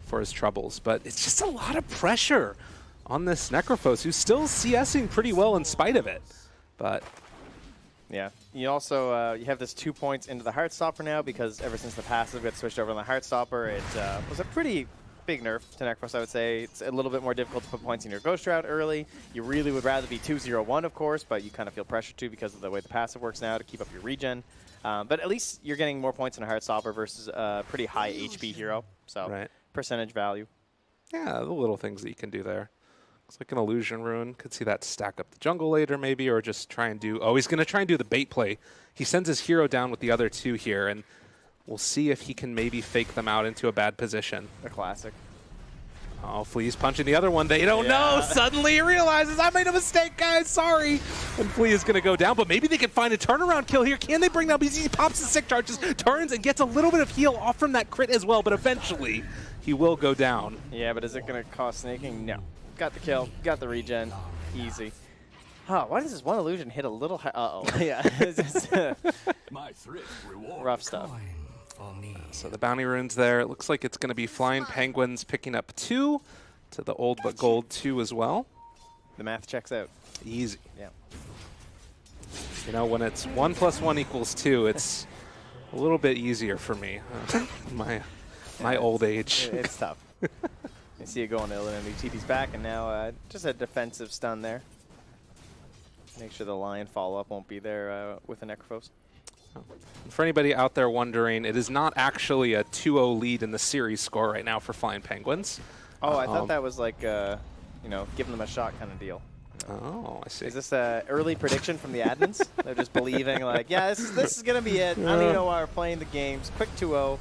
[SPEAKER 4] for his troubles. But it's just a lot of pressure on this Necrophos, who's still CSing pretty well in spite of it. But
[SPEAKER 5] yeah, you also you have this 2 points into the Heartstopper now, because ever since the passive got switched over on the Heartstopper, it was a pretty big nerf to Necrophos, I would say. It's a little bit more difficult to put points in your Ghost Shroud early. You really would rather be 2-0-1, of course, but you kind of feel pressure too because of the way the passive works now to keep up your regen. But at least you're getting more points in a Heartstopper versus a pretty high HP hero. So percentage value.
[SPEAKER 4] Yeah, the little things that you can do there. Looks like an Illusion Rune. Could see that stack up the jungle later maybe, or just try and do... Oh, he's going to try and do the bait play. He sends his hero down with the other 2 here, and we'll see if he can maybe fake them out into a bad position.
[SPEAKER 5] A classic.
[SPEAKER 4] Oh, Flea's punching the other one. They don't know. Suddenly he realizes, I made a mistake, guys. Sorry. And Flea is going to go down, but maybe they can find a turnaround kill here. Can they bring down BZZ? He pops the sick charges, turns, and gets a little bit of heal off from that crit as well, but eventually he will go down.
[SPEAKER 5] Yeah, but is it going to cost Snaking? No. Got the kill. Got the regen. Easy. Oh, why does this one illusion hit a little high? Uh-oh. Yeah. It's rough stuff.
[SPEAKER 4] So the bounty runes there. It looks like it's going to be Flying Penguins picking up 2 to the old but gold 2 as well.
[SPEAKER 5] The math checks out.
[SPEAKER 4] Easy.
[SPEAKER 5] Yeah.
[SPEAKER 4] You know, when it's 1 + 1 = 2, it's a little bit easier for me. My old age.
[SPEAKER 5] It's tough. You see it going to and he TP's back, and now just a defensive stun there. Make sure the Lion follow-up won't be there with the Necrophos.
[SPEAKER 4] For anybody out there wondering, it is not actually a 2-0 lead in the series score right now for Flying Penguins.
[SPEAKER 5] Oh, I thought that was like, you know, giving them a shot kind of deal.
[SPEAKER 4] Oh, I see.
[SPEAKER 5] Is this an early prediction from the admins? They're just believing, like, yeah, this is going to be it. I don't even know why we're playing the games. Quick 2-0.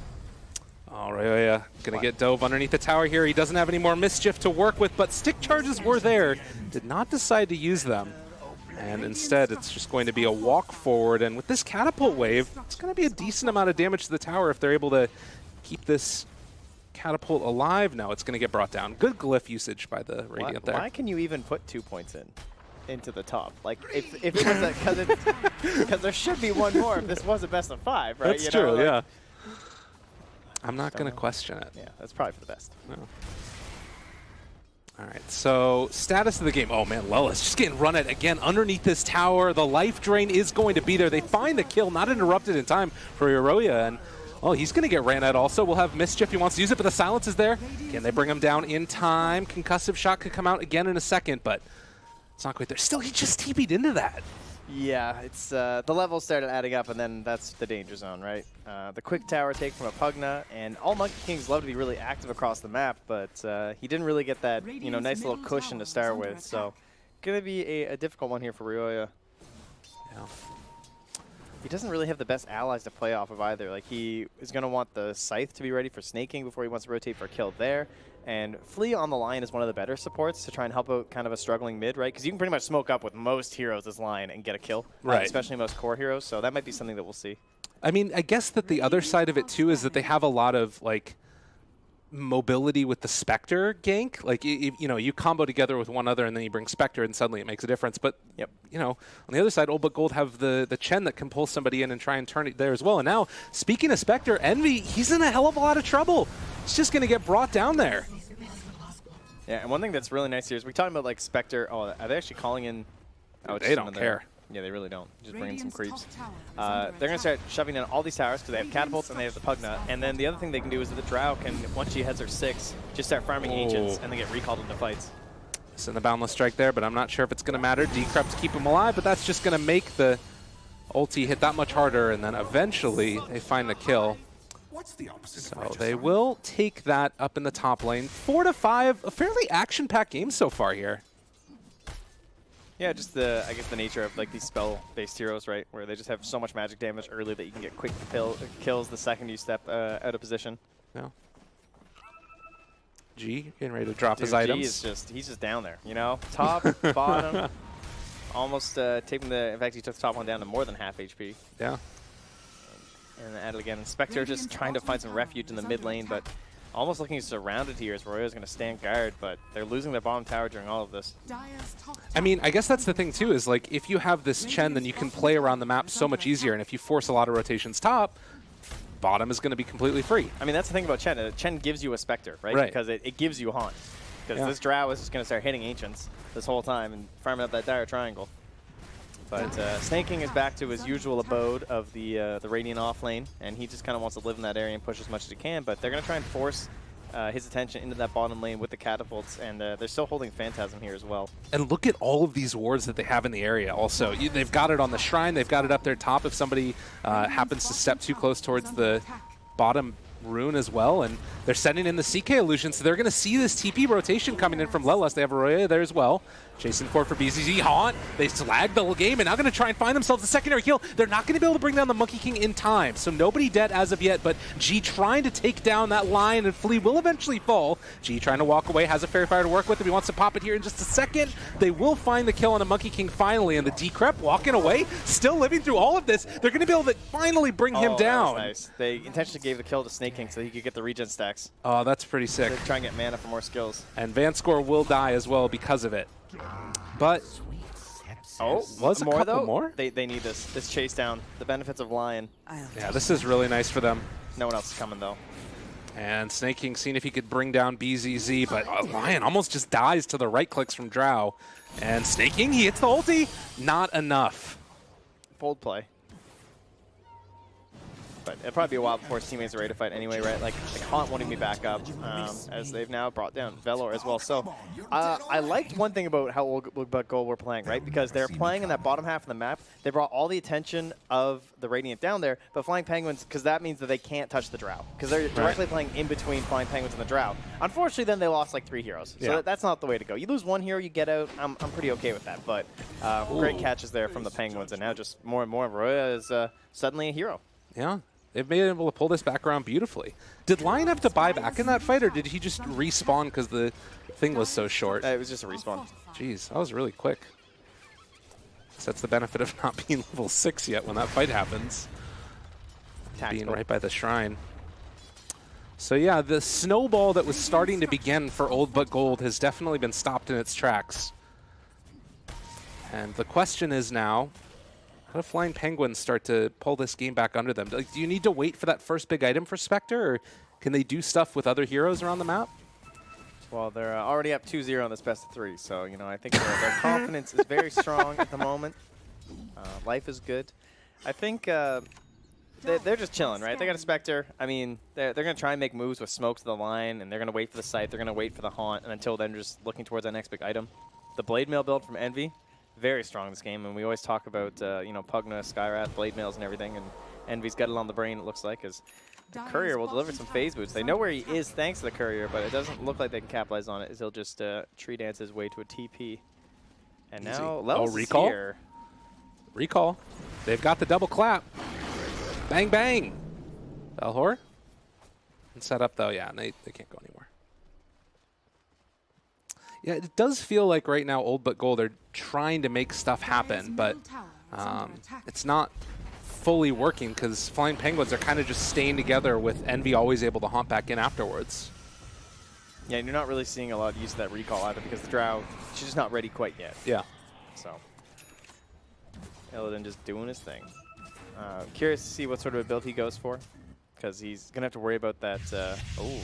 [SPEAKER 4] All right, yeah. Going to get dove underneath the tower here. He doesn't have any more mischief to work with, but stick charges were there. Did not decide to use them. And instead, it's just going to be a walk forward. And with this catapult wave, it's going to be a decent amount of damage to the tower if they're able to keep this catapult alive. No, it's going to get brought down. Good glyph usage by the Radiant there.
[SPEAKER 5] Why can you even put 2 points in? into the top. Like if it was because there should be one more if this was a best of 5, right?
[SPEAKER 4] That's true, yeah. I'm not going to question it.
[SPEAKER 5] Yeah, that's probably for the best.
[SPEAKER 4] No. All right, so status of the game. Oh man, Lelis just getting run at again underneath this tower. The life drain is going to be there. They find the kill, not interrupted in time for Iroya, and he's going to get ran at also. We'll have Mischief. He wants to use it, but the silence is there. Can they bring him down in time? Concussive shot could come out again in a second, but it's not quite there. Still, he just TP'd into that.
[SPEAKER 5] Yeah, it's the levels started adding up, and then that's the danger zone, right? The quick tower take from a Pugna, and all Monkey Kings love to be really active across the map, but he didn't really get that nice little cushion to start with. So, gonna be a difficult one here for Ryoya.
[SPEAKER 4] Yeah.
[SPEAKER 5] He doesn't really have the best allies to play off of either. Like he is gonna want the Scythe to be ready for snaking before he wants to rotate for a kill there. And Flea on the line is one of the better supports to try and help out kind of a struggling mid, right? Because you can pretty much smoke up with most heroes this line and get a kill,
[SPEAKER 4] right?
[SPEAKER 5] Especially most core heroes. So that might be something that we'll see.
[SPEAKER 4] I mean, I guess that the other side of it too is that they have a lot of like mobility with the Spectre gank. Like you combo together with one other and then you bring Spectre and suddenly it makes a difference. But on the other side, Old But Gold have the Chen that can pull somebody in and try and turn it there as well. And now, speaking of Spectre, Envy, he's in a hell of a lot of trouble. He's just going to get brought down there.
[SPEAKER 5] Yeah, and one thing that's really nice here is we're talking about like Spectre. Oh, are they actually calling in? Oh,
[SPEAKER 4] they don't care.
[SPEAKER 5] Yeah, they really don't. Just bring in some creeps. They're going to start shoving in all these towers because they have catapults and they have the Pugna. And then the other thing they can do is that the Drow can, once she has her 6, just start farming Ancients and then get recalled into fights.
[SPEAKER 4] Send the Boundless Strike there, but I'm not sure if it's going to matter. Decrep to keep him alive, but that's just going to make the ulti hit that much harder, and then eventually they find the kill. So they will take that up in the top lane. 4-5, a fairly action-packed game so far here.
[SPEAKER 5] Yeah, just I guess the nature of like these spell-based heroes, right? Where they just have so much magic damage early that you can get quick kills the second you step out of position.
[SPEAKER 4] Yeah. G getting ready to drop his
[SPEAKER 5] G
[SPEAKER 4] items.
[SPEAKER 5] is he's just down there, top, bottom, almost taking in fact, he took the top one down to more than half HP.
[SPEAKER 4] Yeah.
[SPEAKER 5] And at it again, Spectre just trying to find some refuge in the mid lane, but almost looking surrounded here as Ryoya's going to stand guard, but they're losing their bottom tower during all of this.
[SPEAKER 4] I mean, I guess that's the thing too, is like if you have this Chen, then you can play around the map so much easier, and if you force a lot of rotations top, bottom is going to be completely free.
[SPEAKER 5] I mean, that's the thing about Chen. Chen gives you a Spectre, right? Because it gives you a haunt. Because this Drow is just going to start hitting Ancients this whole time and farming up that dire triangle. But Snaking is back to his usual abode of the Radiant off lane, and he just kind of wants to live in that area and push as much as he can. But they're going to try and force his attention into that bottom lane with the catapults, and they're still holding Phantasm here as well.
[SPEAKER 4] And look at all of these wards that they have in the area also. They've got it on the shrine, they've got it up there top if somebody happens to step too close towards the bottom rune as well, and they're sending in the CK illusion, so they're going to see this TP rotation coming in from Lelis. They have Arroyo there as well. Chasing forward for BZZ. Haunt, they slag the game, and now going to try and find themselves a secondary kill. They're not going to be able to bring down the Monkey King in time, so nobody dead as of yet, but G trying to take down that line, and Flea will eventually fall. G trying to walk away, has a Fairy Fire to work with if he wants to pop it here in just a second. They will find the kill on a Monkey King finally, and the Decrep walking away, still living through all of this. They're going to be able to finally bring him down.
[SPEAKER 5] That was nice. They intentionally gave the kill to Snake King so he could get the regen stacks.
[SPEAKER 4] Oh, that's pretty sick.
[SPEAKER 5] They're trying to get mana for more skills.
[SPEAKER 4] And Vanscore will die as well because of it. But was a couple more?
[SPEAKER 5] They need this chase down. The benefits of Lion.
[SPEAKER 4] Yeah, this is really nice for them.
[SPEAKER 5] No one else is coming though.
[SPEAKER 4] And Snake King seeing if he could bring down BZZ, but Lion almost just dies to the right clicks from Drow. And Snake King, he hits the ulti. Not enough.
[SPEAKER 5] Bold play. But it'll probably be a while before his teammates are ready to fight anyway, right? Like Haunt won't even be back up, as they've now brought down Velor as well. So I liked one thing about how Old But Gold were playing, right? Because they're playing in that bottom half of the map. They brought all the attention of the Radiant down there, but Flying Penguins, because that means that they can't touch the Drow. Because they're directly playing in between Flying Penguins and the Drow. Unfortunately, then they lost like 3 heroes. So that's not the way to go. You lose 1 hero, you get out. I'm pretty okay with that. But great catches there from the Penguins, and now just more and more, Roya is suddenly a hero.
[SPEAKER 4] Yeah. They've been able to pull this back around beautifully. Did Lion have to buy back in that fight, or did he just respawn because the thing was so short?
[SPEAKER 5] It was just a respawn.
[SPEAKER 4] Jeez, that was really quick. So that's the benefit of not being level 6 yet when that fight happens. Tactical. Being right by the shrine. So yeah, the snowball that was starting to begin for Old But Gold has definitely been stopped in its tracks. And the question is now, how do Flying Penguins start to pull this game back under them? Like, do you need to wait for that first big item for Spectre, or can they do stuff with other heroes around the map?
[SPEAKER 5] Well, they're already up 2-0 on this best of 3, so, you know, I think their confidence is very strong at the moment. Life is good. I think they're just chilling, right? They got a Spectre. I mean, they're going to try and make moves with smoke to the line, and they're going to wait for the site. They're going to wait for the haunt, and until then, just looking towards that next big item. The Blade Mail build from Envy, very strong this game, and we always talk about, you know, Pugna, Skyrath, Blade Mails, and everything, and Envy's got it on the brain, it looks like, as the Courier will deliver some phase boots. They know where he is thanks to the Courier, but it doesn't look like they can capitalize on it, as he'll just tree dance his way to a TP. And now, Lelis is here.
[SPEAKER 4] Recall. They've got the double clap. Bang, bang. Belhor. And set up, though. Yeah, they can't go anywhere. Yeah, it does feel like right now Old But Gold are trying to make stuff happen, but it's not fully working because Flying Penguins are kind of just staying together with Envy always able to haunt back in afterwards.
[SPEAKER 5] Yeah, and you're not really seeing a lot of use of that recall either because the Drow, she's just not ready quite yet.
[SPEAKER 4] Yeah.
[SPEAKER 5] So, Illidan just doing his thing. Curious to see what sort of a build he goes for because he's going to have to worry about that. Oh,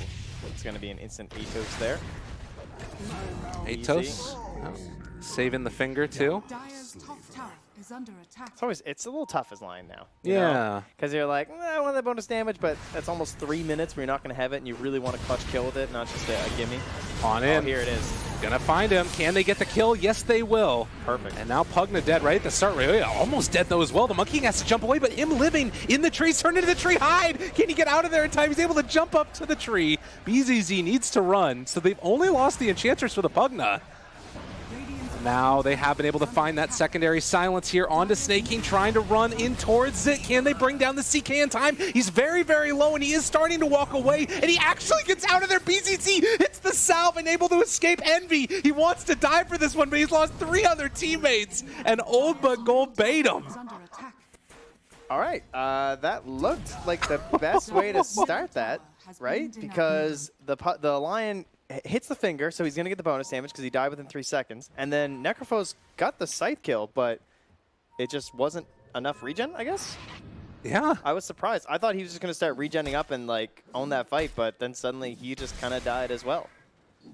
[SPEAKER 5] it's going to be an instant Atos there.
[SPEAKER 4] Atos. Oh, saving the finger, too.
[SPEAKER 5] It's a little tough as line now.
[SPEAKER 4] Yeah.
[SPEAKER 5] Because you're like, I want that bonus damage, but that's almost 3 minutes where you're not going to have it, and you really want to clutch kill with it, not just a gimme.
[SPEAKER 4] On in.
[SPEAKER 5] Oh, here it is.
[SPEAKER 4] Gonna find him. Can they get the kill? Yes, they will.
[SPEAKER 5] Perfect.
[SPEAKER 4] And now Pugna dead right at the start. Right? Almost dead, though, as well. The Monkey King has to jump away, but him living in the trees turned into the tree hide. Can he get out of there in time? He's able to jump up to the tree. BZZ needs to run, so they've only lost the Enchantress for the Pugna. Now they have been able to find that secondary silence here onto Snake King, trying to run in towards it. Can they bring down the CK in time? He's very, very low, and he is starting to walk away, and he actually gets out of there. BZZ hits the salve and able to escape Envy. He wants to die for this one, but he's lost 3 other teammates, and Old But Gold bait him.
[SPEAKER 5] All right, that looked like the best way to start that, right? Because the Lion hits the finger, so he's going to get the bonus damage because he died within 3 seconds. And then Necrophos got the scythe kill, but it just wasn't enough regen, I guess?
[SPEAKER 4] Yeah.
[SPEAKER 5] I was surprised. I thought he was just going to start regenning up and, like, own that fight, but then suddenly he just kind of died as well.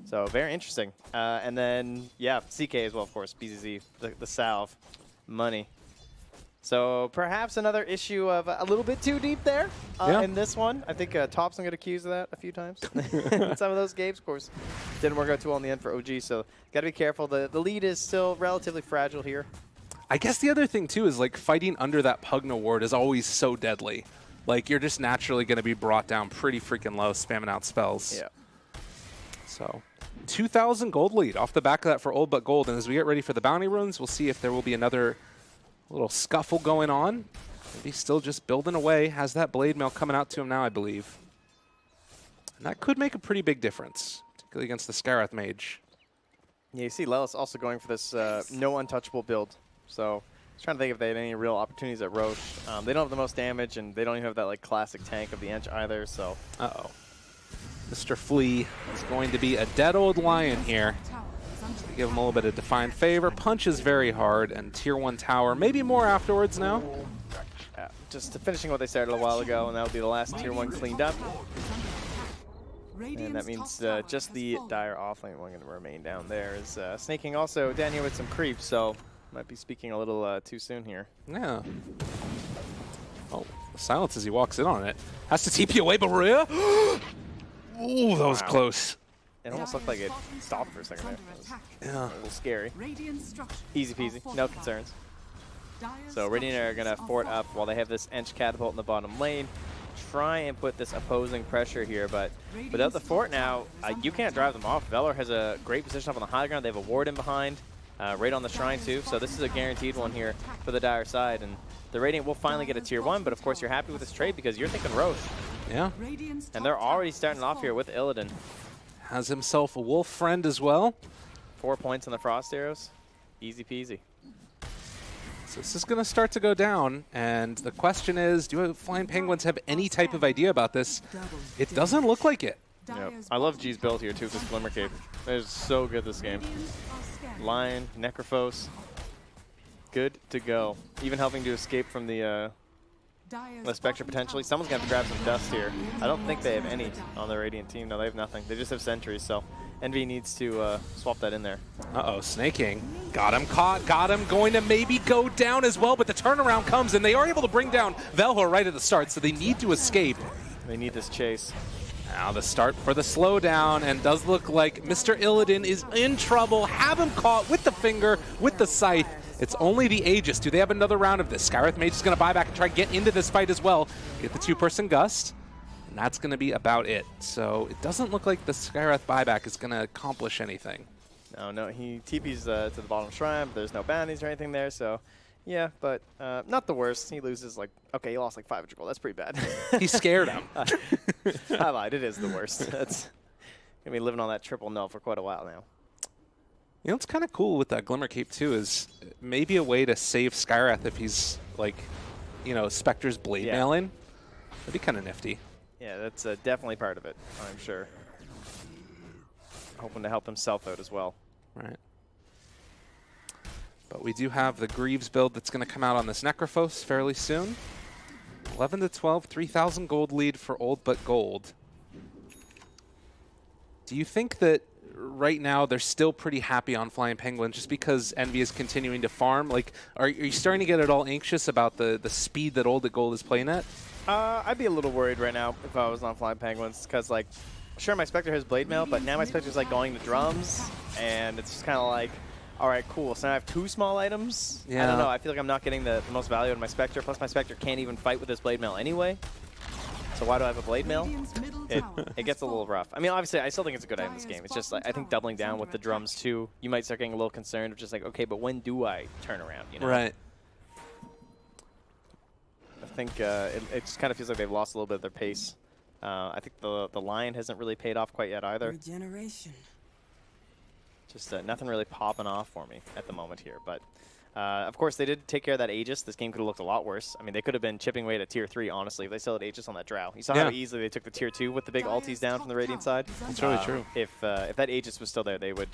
[SPEAKER 5] So, very interesting. And then, yeah, CK as well, of course, BZZ, the salve, money. So perhaps another issue of a little bit too deep there in this one. I think Thompson got accused of that a few times in some of those games. Of course, didn't work out too well in the end for OG, so got to be careful. The lead is still relatively fragile here.
[SPEAKER 4] I guess the other thing, too, is like fighting under that Pugna ward is always so deadly. Like, you're just naturally going to be brought down pretty freaking low, spamming out spells. Yeah. So, 2,000 gold lead off the back of that for Old But Gold. And as we get ready for the bounty runes, we'll see if there will be another little scuffle going on. Maybe still just building away. Has that blade mail coming out to him now, I believe. And that could make a pretty big difference, particularly against the Skyrath mage.
[SPEAKER 5] Yeah, you see Lelis also going for this no untouchable build. So I was trying to think if they had any real opportunities at Roche. They don't have the most damage, and they don't even have that like classic tank of the Ench either. So
[SPEAKER 4] uh-oh. Mr. Flea is going to be a dead old lion here. Give him a little bit of defined favor. Punches very hard, and tier 1 tower. Maybe more afterwards now.
[SPEAKER 5] Yeah, just finishing what they started a while ago, and that'll be the last tier 1 cleaned up. And that means just the Dire offlane one going to remain down there. Is Snake King also down here with some creeps, so might be speaking a little too soon here.
[SPEAKER 4] Yeah. Oh, the silence as he walks in on it. Has to TP away, but Maria. Ooh, that was close.
[SPEAKER 5] It almost looked like it stopped for a second there.
[SPEAKER 4] Yeah.
[SPEAKER 5] A little scary. Easy peasy, no concerns. So Radiant are going to fort up while they have this Ench catapult in the bottom lane. Try and put this opposing pressure here, but without the fort now, you can't drive them off. Velar has a great position up on the high ground. They have a ward in behind, right on the shrine too. So this is a guaranteed one here for the Dire side. And the Radiant will finally get a tier 1, but of course you're happy with this trade because you're thinking Roche.
[SPEAKER 4] Yeah.
[SPEAKER 5] And they're already starting off here with Illidan.
[SPEAKER 4] Has himself a wolf friend as well.
[SPEAKER 5] 4 points on the Frost Arrows. Easy peasy.
[SPEAKER 4] So this is going to start to go down, and the question is, do Flying Penguins have any type of idea about this? It doesn't look like it.
[SPEAKER 5] Yep. I love G's build here too, this Glimmer Cape. It is so good this game. Lion, Necrophos. good to go. Even helping to escape from the Spectre potentially. Someone's going to have to grab some dust here. I don't think they have any on the Radiant team. No, they have nothing. They just have sentries, so Envy needs to swap that in there.
[SPEAKER 4] Uh-oh, Snaking. Got him caught, got him. Going to maybe go down as well, but the turnaround comes, and they are able to bring down Velhor right at the start, so they need to escape.
[SPEAKER 5] They need this chase.
[SPEAKER 4] Now the start for the slowdown, and does look like Mr. Illidan is in trouble. Have him caught with the finger, with the scythe. It's only the Aegis. Do they have another round of this? Skywrath Mage is going to buy back and try to get into this fight as well. Get the two-person gust, and that's going to be about it. So it doesn't look like the Skywrath buyback is going to accomplish anything.
[SPEAKER 5] No, he TP's to the bottom shrine, but there's no bounties or anything there, so yeah, but not the worst. He loses okay, he lost 500 gold. That's pretty bad.
[SPEAKER 4] He scared him.
[SPEAKER 5] I lied. It is the worst. That's going to be living on that triple null for quite a while now.
[SPEAKER 4] You know what's kind of cool with that Glimmer Cape too is maybe a way to save Skywrath if he's Spectre's blade mailing. That'd be kind of nifty.
[SPEAKER 5] Yeah, that's definitely part of it, I'm sure. Hoping to help himself out as well.
[SPEAKER 4] Right. But we do have the Greaves build that's going to come out on this Necrophos fairly soon. 11 to 12, 3,000 gold lead for Old But Gold. Do you think that right now they're still pretty happy on Flying Penguin just because Envy is continuing to farm? Are you starting to get at all anxious about the speed that Old But Gold is playing at?
[SPEAKER 5] I'd be a little worried right now if I was on Flying Penguins because, sure, my Spectre has Blade Mail, but now my Spectre's, going to drums, and it's just kind of all right, cool. So now I have 2 small items. Yeah. I don't know. I feel like I'm not getting the most value out of my Spectre. Plus, my Spectre can't even fight with this Blade Mail anyway. So why do I have a Blade Mail? It gets a little rough. I mean, obviously, I still think it's a good item in this game. It's just, I think doubling down with the drums, too, you might start getting a little concerned of just okay, but when do I turn around,
[SPEAKER 4] Right.
[SPEAKER 5] I think it just kind of feels like they've lost a little bit of their pace. I think the Lion hasn't really paid off quite yet either.
[SPEAKER 6] Regeneration.
[SPEAKER 5] Just nothing really popping off for me at the moment here. But, of course, they did take care of that Aegis. This game could have looked a lot worse. I mean, they could have been chipping away to Tier 3, honestly, if they still had Aegis on that Drow. You saw how easily they took the Tier 2 with the big ultis down from the Radiant side.
[SPEAKER 4] That's really true.
[SPEAKER 5] If that Aegis was still there, they would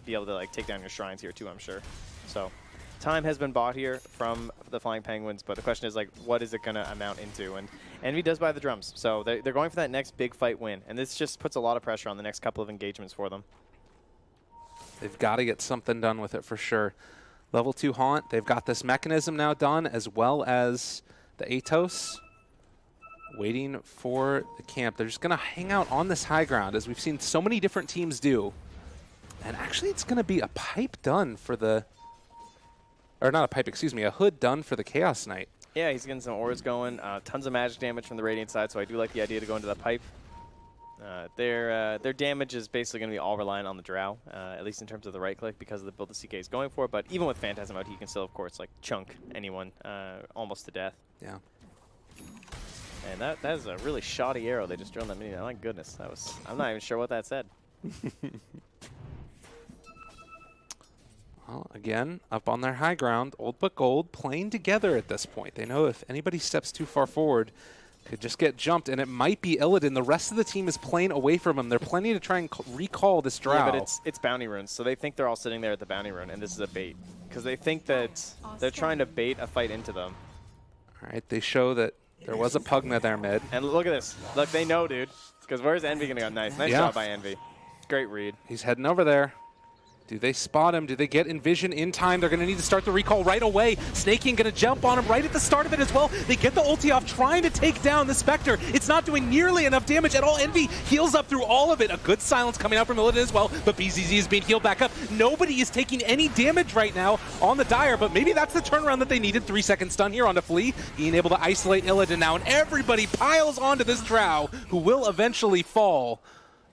[SPEAKER 5] be able to take down your shrines here, too, I'm sure. So, time has been bought here from the Flying Penguins, but the question is, what is it going to amount into? And Envy does buy the drums. So, they're going for that next big fight win. And this just puts a lot of pressure on the next couple of engagements for them.
[SPEAKER 4] They've got to get something done with it for sure. Level 2 Haunt, they've got this mechanism now done, as well as the Atos. Waiting for the camp. They're just going to hang out on this high ground, as we've seen so many different teams do. And actually, it's going to be a pipe done for the... Or not a pipe, excuse me, a hood done for the Chaos Knight.
[SPEAKER 5] Yeah, he's getting some auras going. Tons of magic damage from the Radiant side, so I do like the idea to go into that pipe. Their damage is basically going to be all reliant on the Drow, at least in terms of the right click, because of the build the CK is going for. But even with Phantasm out, he can still, of course, chunk anyone almost to death.
[SPEAKER 4] Yeah.
[SPEAKER 5] And that is a really shoddy arrow they just drilled in that minion. My goodness, I'm not even sure what that said.
[SPEAKER 4] Well, again, up on their high ground, Old But Gold playing together at this point. They know if anybody steps too far forward, could just get jumped, and it might be Illidan. The rest of the team is playing away from him. They're planning to try and recall this Drow.
[SPEAKER 5] Yeah, but it's bounty runes, so they think they're all sitting there at the bounty rune, and this is a bait. Because they think that they're trying to bait a fight into them.
[SPEAKER 4] All right, they show that there was a Pugna there mid.
[SPEAKER 5] And look at this. Look, they know, dude. Because where's Envy going to go? Nice job by Envy. Great read.
[SPEAKER 4] He's heading over there. Do they spot him? Do they get Envision in time? They're going to need to start the recall right away. Snaking going to jump on him right at the start of it as well. They get the ulti off, trying to take down the Spectre. It's not doing nearly enough damage at all. Envy heals up through all of it. A good silence coming out from Illidan as well, but BZZ is being healed back up. Nobody is taking any damage right now on the Dire, but maybe that's the turnaround that they needed. 3-second stun here on the Flea, being able to isolate Illidan now, and everybody piles onto this Drow, who will eventually fall.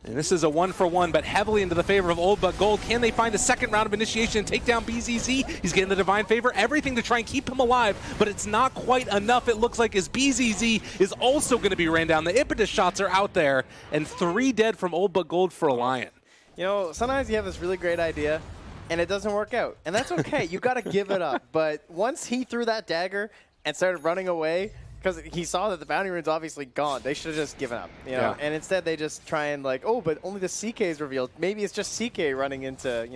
[SPEAKER 4] And this is a 1-for-1, but heavily into the favor of Old But Gold. Can they find the second round of initiation and take down BZZ? He's getting the Divine Favor, everything to try and keep him alive, but it's not quite enough. It looks like his BZZ is also going to be ran down. The impetus shots are out there, and 3 dead from Old But Gold for a Lion.
[SPEAKER 5] You know, sometimes you have this really great idea, and it doesn't work out. And that's okay. You got to give it up. But once he threw that dagger and started running away, because he saw that the bounty rune's obviously gone. They should have just given up, you know. Yeah. And instead they just try and oh, but only the CK is revealed. Maybe it's just CK running into,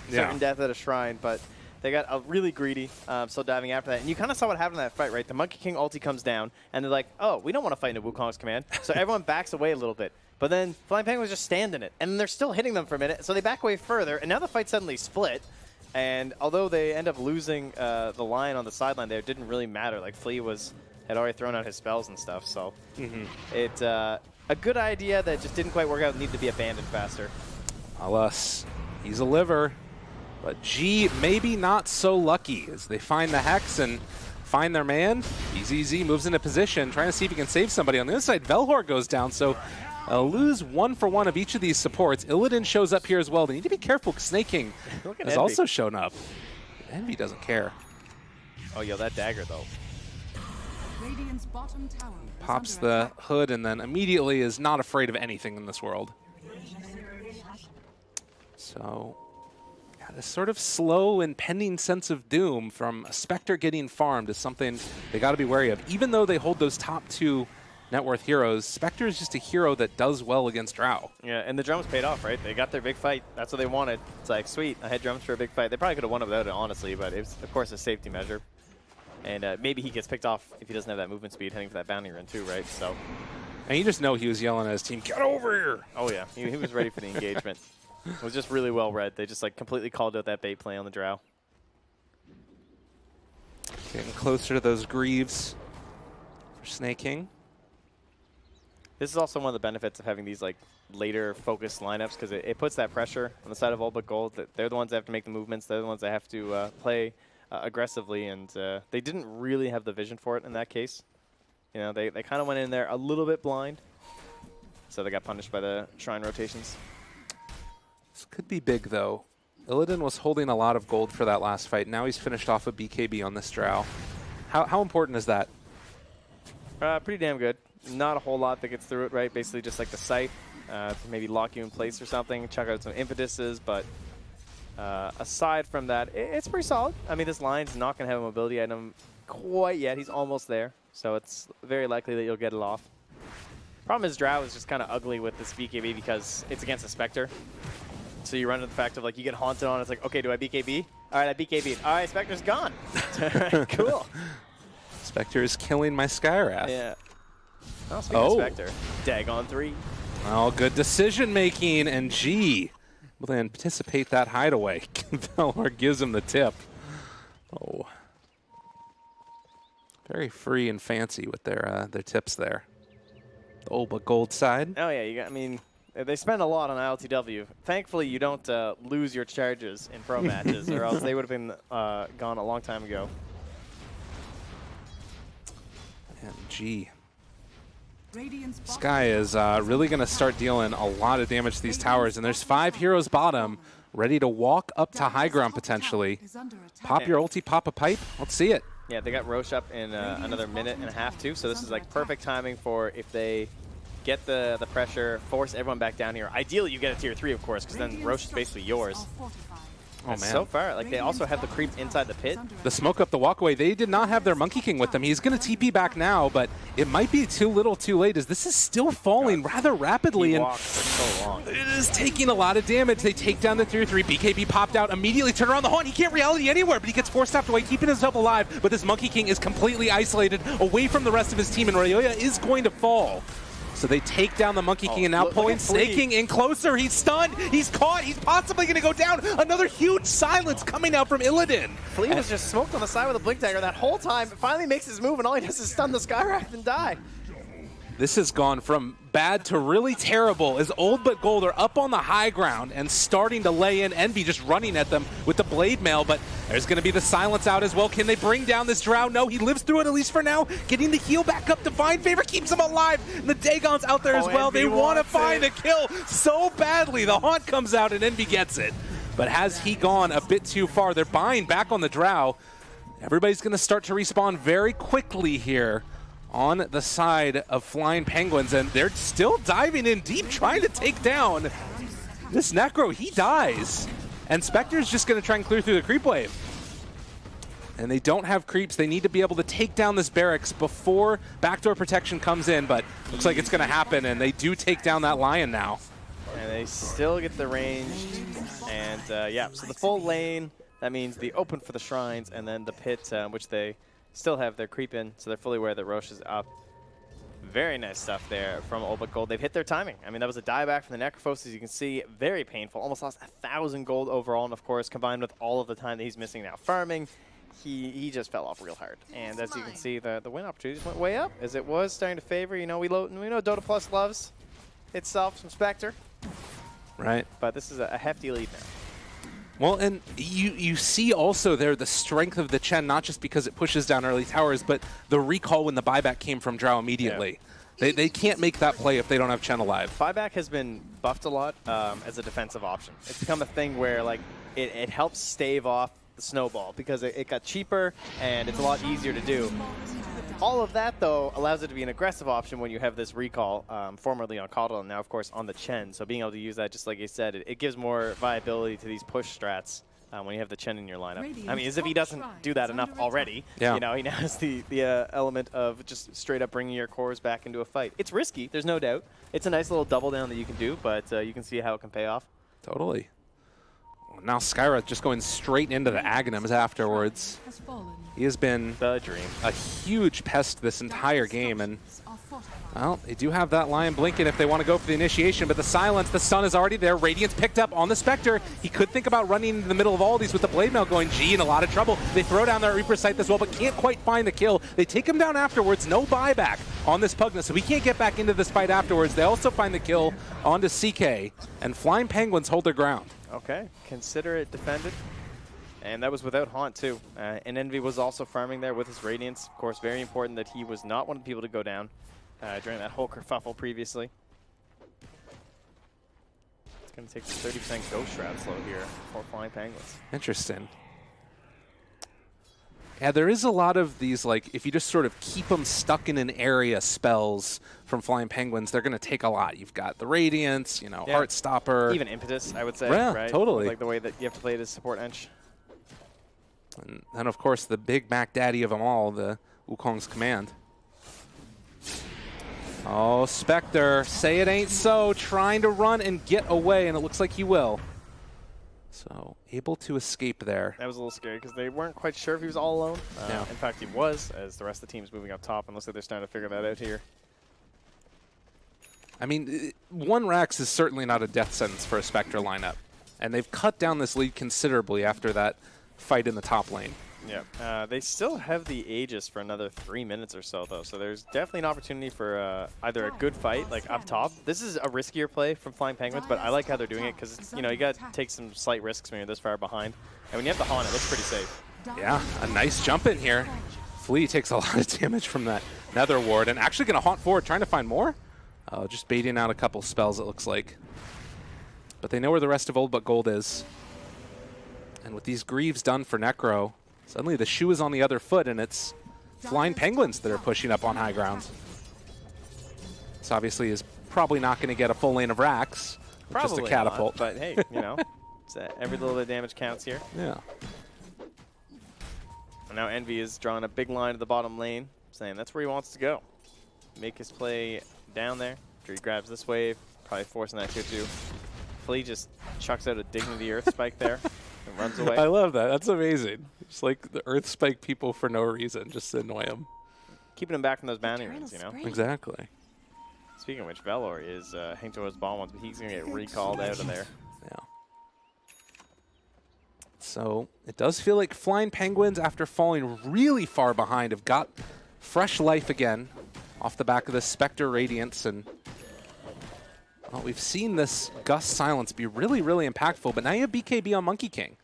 [SPEAKER 5] certain death at a shrine. But They got really greedy, still diving after that. And you kind of saw what happened in that fight, right? The Monkey King ulti comes down, and they're like, oh, we don't want to fight into Wukong's command. So everyone backs away a little bit. But then Flying Penguins just stand in it, and they're still hitting them for a minute, so they back away further, and now the fight suddenly split. And although they end up losing the Lion on the sideline there, it didn't really matter. Like, Flea had already thrown out his spells and stuff, so it's a good idea that just didn't quite work out and needed to be abandoned faster.
[SPEAKER 4] Alas, he's a liver. But G maybe not so lucky as they find the Hex and find their man. BZZ moves into position, trying to see if he can save somebody. On the other side, Velhor goes down, so lose 1 for 1 of each of these supports. Illidan shows up here as well. They need to be careful because Snake King has also shown up. Envy doesn't care.
[SPEAKER 5] Oh, yo, that dagger, though.
[SPEAKER 6] Radiant's bottom tower
[SPEAKER 4] Pops the hood and then immediately is not afraid of anything in this world. So, yeah, this sort of slow impending sense of doom from a Spectre getting farmed is something they got to be wary of. Even though they hold those top 2 net worth heroes, Spectre is just a hero that does well against Drow.
[SPEAKER 5] Yeah, and the drums paid off, right? They got their big fight. That's what they wanted. It's like, sweet, I had drums for a big fight. They probably could have won without it, honestly, but it was, of course, a safety measure. And maybe he gets picked off if he doesn't have that movement speed heading for that bounty run too, right? So,
[SPEAKER 4] and you just know he was yelling at his team, "Get over here!"
[SPEAKER 5] Oh yeah, he was ready for the engagement. It was just really well read. They just like completely called out that bait play on the Drow.
[SPEAKER 4] Getting closer to those Greaves for Snake King.
[SPEAKER 5] This is also one of the benefits of having these like later focused lineups because it puts that pressure on the side of All But Gold. That they're the ones that have to make the movements. They're the ones that have to play aggressively, and they didn't really have the vision for it in that case. You know, they kind of went in there a little bit blind, so they got punished by the Shrine rotations.
[SPEAKER 4] This could be big, though. Illidan was holding a lot of gold for that last fight. Now he's finished off a BKB on this Drow. How important is that?
[SPEAKER 5] Pretty damn good. Not a whole lot that gets through it, right? Basically just like the Scythe to maybe lock you in place or something, chuck out some impetuses, but aside from that, it's pretty solid. I mean, this line's not going to have a mobility item quite yet. He's almost there, so it's very likely that you'll get it off. Problem is, Drow is just kind of ugly with this BKB because it's against a Spectre. So you run into the fact of, like, you get haunted on. It's like, okay, do I BKB? All right, I BKB'd. All right, Spectre's gone. Cool.
[SPEAKER 4] Spectre is killing my Skywrath.
[SPEAKER 5] Yeah. Oh, speaking of Spectre, Dagon 3.
[SPEAKER 4] Oh, good decision making, and G will anticipate that hideaway. Velhor gives him the tip. Oh, very free and fancy with their tips there. The All But Gold side.
[SPEAKER 5] Oh yeah, you got. I mean, they spend a lot on ILTW. Thankfully, you don't lose your charges in pro matches, or else they would have been gone a long time ago.
[SPEAKER 4] And G. Sky is really going to start dealing a lot of damage to these towers, and there's 5 heroes bottom ready to walk up to high ground potentially. Pop your ulti, pop a pipe. Let's see it.
[SPEAKER 5] Yeah, they got Roche up in another minute and a half too, so this is like perfect timing for if they get the pressure, force everyone back down here. Ideally, you get a tier 3, of course, because then Roche is basically yours.
[SPEAKER 4] Oh, man.
[SPEAKER 5] So far, like, they also have the creep inside the pit.
[SPEAKER 4] The smoke up the walkway. They did not have their Monkey King with them. He's going to TP back now, but it might be too little too late as this is still falling rather rapidly.
[SPEAKER 5] He walked for so long.
[SPEAKER 4] It is taking a lot of damage. They take down the tier 3. BKB popped out, immediately turn around the haunt. He can't reality anywhere, but he gets force tapped away, keeping himself alive. But this Monkey King is completely isolated away from the rest of his team, and Ryoya is going to fall. So they take down the Monkey King, and now pulling Snake King in closer. He's stunned. He's caught. He's possibly going to go down. Another huge silence coming out from Illidan.
[SPEAKER 5] Flea was just smoked on the side with a Blink Dagger that whole time. Finally makes his move, and all he does is stun the Skywrath and die.
[SPEAKER 4] This has gone from bad to really terrible as Old But Gold are up on the high ground and starting to lay in. Envy just running at them with the Blade Mail, but there's going to be the silence out as well. Can they bring down this Drow? No, he lives through it at least for now. Getting the heal back up. Divine Favor keeps him alive. And the Dagon's out there as well.
[SPEAKER 5] Envy
[SPEAKER 4] they want to find
[SPEAKER 5] it.
[SPEAKER 4] a kill so badly. The Haunt comes out and Envy gets it. But has he gone a bit too far? They're buying back on the Drow. Everybody's going to start to respawn very quickly here on the side of Flying Penguins, and they're still diving in deep, trying to take down this Necro. He dies, and Spectre's just going to try and clear through the creep wave. And they don't have creeps. They need to be able to take down this barracks before backdoor protection comes in, but looks like it's going to happen, and they do take down that Lion now.
[SPEAKER 5] And they still get the range, and yeah, so the full lane That means the open for the shrines and then the pit, which they still have their creep in, so they're fully aware that Roche is up. Very nice stuff there from Old But Gold. They've hit their timing. I mean, that was a dieback from the Necrophos, as you can see. Very painful. Almost lost 1,000 gold overall, and of course, combined with all of the time that he's missing now farming, he just fell off real hard. And as you can see, the win opportunities went way up, as it was starting to favor. You know, we know Dota Plus loves itself some Spectre.
[SPEAKER 4] Right.
[SPEAKER 5] But this is a hefty lead now.
[SPEAKER 4] Well, and you see also there the strength of the Chen, not just because it pushes down early towers, but the recall when the buyback came from Drow immediately. Yeah. They can't make that play if they don't have Chen alive.
[SPEAKER 5] Buyback has been buffed a lot as a defensive option. It's become a thing where like it helps stave off the snowball because it got cheaper and it's a lot easier to do. All of that, though, allows it to be an aggressive option when you have this recall, formerly on Caudal and now, of course, on the Chen. So being able to use that, just like you said, it gives more viability to these push strats when you have the Chen in your lineup. I mean, as if he doesn't do that enough already. Yeah. You know, he now has the element of just straight up bringing your cores back into a fight. It's risky, there's no doubt. It's a nice little double down that you can do, but you can see how it can pay off.
[SPEAKER 4] Totally. Now Skyra just going straight into the Aghanims afterwards. He has been
[SPEAKER 5] the dream.
[SPEAKER 4] A huge pest this entire game, and well, they do have that Lion blinking if they want to go for the initiation, but the silence, the stun is already there. Radiance picked up on the Spectre. He could think about running into the middle of all these with the Blade Mail going, gee, in a lot of trouble. They throw down their Reaper Sight as well, but can't quite find the kill. They take him down afterwards. No buyback on this Pugna, so we can't get back into this fight afterwards. They also find the kill onto CK, and Flying Penguins hold their ground.
[SPEAKER 5] Okay, consider it defended. And that was without Haunt, too. And Envy was also farming there with his Radiance. Of course, very important that he was not one of the people to go down during that whole kerfuffle previously. It's going to take the 30% Ghost Shroud slow here for Flying Penguins.
[SPEAKER 4] Interesting. Yeah, there is a lot of these, like, if you just sort of keep them stuck in an area spells from Flying Penguins, they're going to take a lot. You've got the Radiance, you know,
[SPEAKER 5] yeah.
[SPEAKER 4] Heartstopper.
[SPEAKER 5] Even Impetus, I would say,
[SPEAKER 4] yeah,
[SPEAKER 5] right?
[SPEAKER 4] Totally.
[SPEAKER 5] Like the way that you have to play it as support ench.
[SPEAKER 4] And then, of course, the big Mac Daddy of them all, the Wukong's Command. Oh, Spectre, say it ain't so, trying to run and get away, and it looks like he will. So, able to escape there.
[SPEAKER 5] That was a little scary because they weren't quite sure if he was all alone.
[SPEAKER 4] Yeah.
[SPEAKER 5] In fact, he was, as the rest of the team's moving up top, and looks like they're starting to figure that out here.
[SPEAKER 4] I mean, one Rax is certainly not a death sentence for a Spectre lineup, and they've cut down this lead considerably after that fight in the top lane.
[SPEAKER 5] Yeah, they still have the Aegis for another 3 minutes or so, though. So there's definitely an opportunity for either a good fight, like up top. This is a riskier play from Flying Penguins, but I like how they're doing it because, you know, you got to take some slight risks when you're this far behind. And when you have the Haunt, it looks pretty safe.
[SPEAKER 4] Yeah, a nice jump in here. Flea takes a lot of damage from that Nether Ward, and actually going to haunt forward, trying to find more. Just baiting out a couple spells, it looks like. But they know where the rest of Old But Gold is. And with these Greaves done for Necro, suddenly the shoe is on the other foot, and it's Flying Penguins that are pushing up on high ground. This obviously is probably not going to get a full lane of Rax.
[SPEAKER 5] Probably
[SPEAKER 4] just a catapult.
[SPEAKER 5] Not, but hey, you know, it's, every little bit of damage counts here.
[SPEAKER 4] Yeah.
[SPEAKER 5] And now Envy is drawing a big line to the bottom lane, saying that's where he wants to go. Make his play down there. After he grabs this wave, probably forcing that tier 2. Flea just chucks out a Dignity Earth Spike there and runs away.
[SPEAKER 4] I love that. That's amazing. Just like the Earth Spike people for no reason, just to annoy them.
[SPEAKER 5] Keeping him back from those bounty runs, you know?
[SPEAKER 4] Exactly.
[SPEAKER 5] Speaking of which, Velor is heading towards ball ones, but he's going to get recalled out of there.
[SPEAKER 4] Yeah. So it does feel like Flying Penguins, after falling really far behind, have got fresh life again off the back of the Spectre Radiance. And well, we've seen this Gust Silence be really, really impactful, but now you have BKB on Monkey King.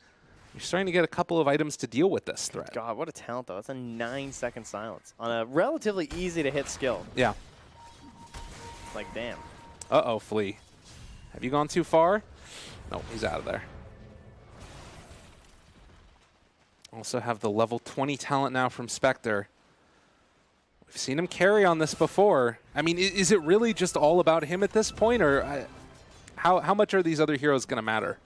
[SPEAKER 4] You're starting to get a couple of items to deal with this threat.
[SPEAKER 5] God, what a talent, though. That's a 9-second silence on a relatively easy-to-hit skill.
[SPEAKER 4] Yeah.
[SPEAKER 5] Like, damn.
[SPEAKER 4] Uh-oh, Flea. Have you gone too far? No, he's out of there. Also have the level 20 talent now from Spectre. We've seen him carry on this before. I mean, is it really just all about him at this point, or how much are these other heroes going to matter?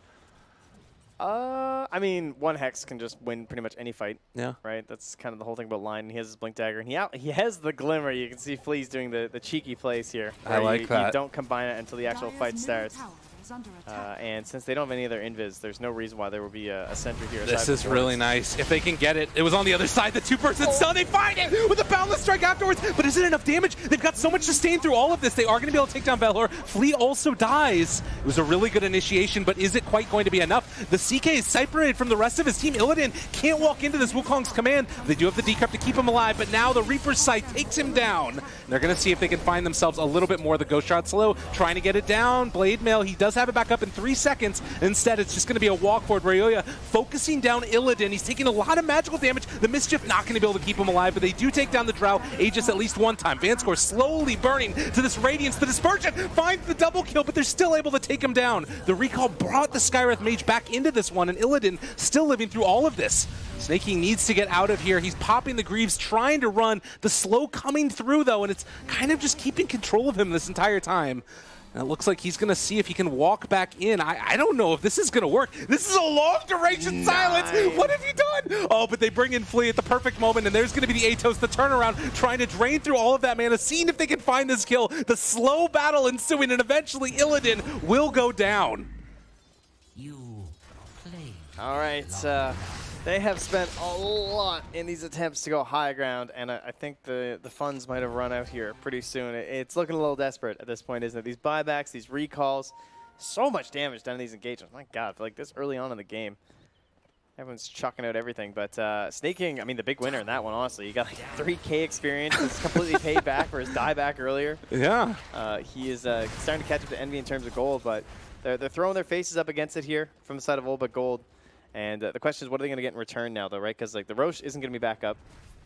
[SPEAKER 5] I mean, one Hex can just win pretty much any fight.
[SPEAKER 4] Yeah.
[SPEAKER 5] Right? That's kind of the whole thing about Lion. He has his Blink Dagger, and he has the Glimmer. You can see Flea's doing the cheeky plays here.
[SPEAKER 4] I like that.
[SPEAKER 5] You don't combine it until the actual fight starts.
[SPEAKER 6] is under attack.
[SPEAKER 5] And since they don't have any other invis, there's no reason why there would be a sentry here.
[SPEAKER 4] This is really nice. If they can get it, it was on the other side, the two-person stun. They find it with a boundless strike afterwards, but is it enough damage? They've got so much sustain through all of this. They are going to be able to take down Valor. Flea also dies. It was a really good initiation, but is it quite going to be enough? The CK is separated from the rest of his team. Illidan can't walk into this Wukong's command. They do have the decrypt to keep him alive, but now the Reaper's Scythe takes him down. They're going to see if they can find themselves a little bit more. The Ghost Shot slow, trying to get it down. Blade Mail, he does have it back up in 3 seconds. Instead, it's just going to be a walk forward. Ryoya focusing down Illidan. He's taking a lot of magical damage. The Mischief not going to be able to keep him alive, but they do take down the Drow Aegis at least one time. Vanscore slowly burning to this Radiance. The Dispersion finds the double kill, but they're still able to take him down. The recall brought the Skywrath Mage back into this one, and Illidan still living through all of this. Snakey needs to get out of here. He's popping the Greaves, trying to run. The slow coming through, though, and it's kind of just keeping control of him this entire time. And it looks like he's going to see if he can walk back in. I don't know if this is going to work. This is a long-duration silence. What have you done? Oh, but they bring in Flea at the perfect moment, and there's going to be the Atos, the turnaround, trying to drain through all of that mana, seeing if they can find this kill. The slow battle ensuing, and eventually Illidan will go down.
[SPEAKER 5] All right, they have spent a lot in these attempts to go high ground, and I think the funds might have run out here pretty soon. It's looking a little desperate at this point, isn't it? These buybacks, these recalls, so much damage done in these engagements. My God, like this early on in the game, everyone's chucking out everything. But Snaking, I mean, the big winner in that one, honestly. You got like 3K experience. It's completely paid back for his dieback earlier.
[SPEAKER 4] Yeah.
[SPEAKER 5] He is starting to catch up to Envy in terms of gold, but they're throwing their faces up against it here from the side of Olba Gold. And the question is, what are they going to get in return now, though, right? Because like the Roche isn't going to be back up.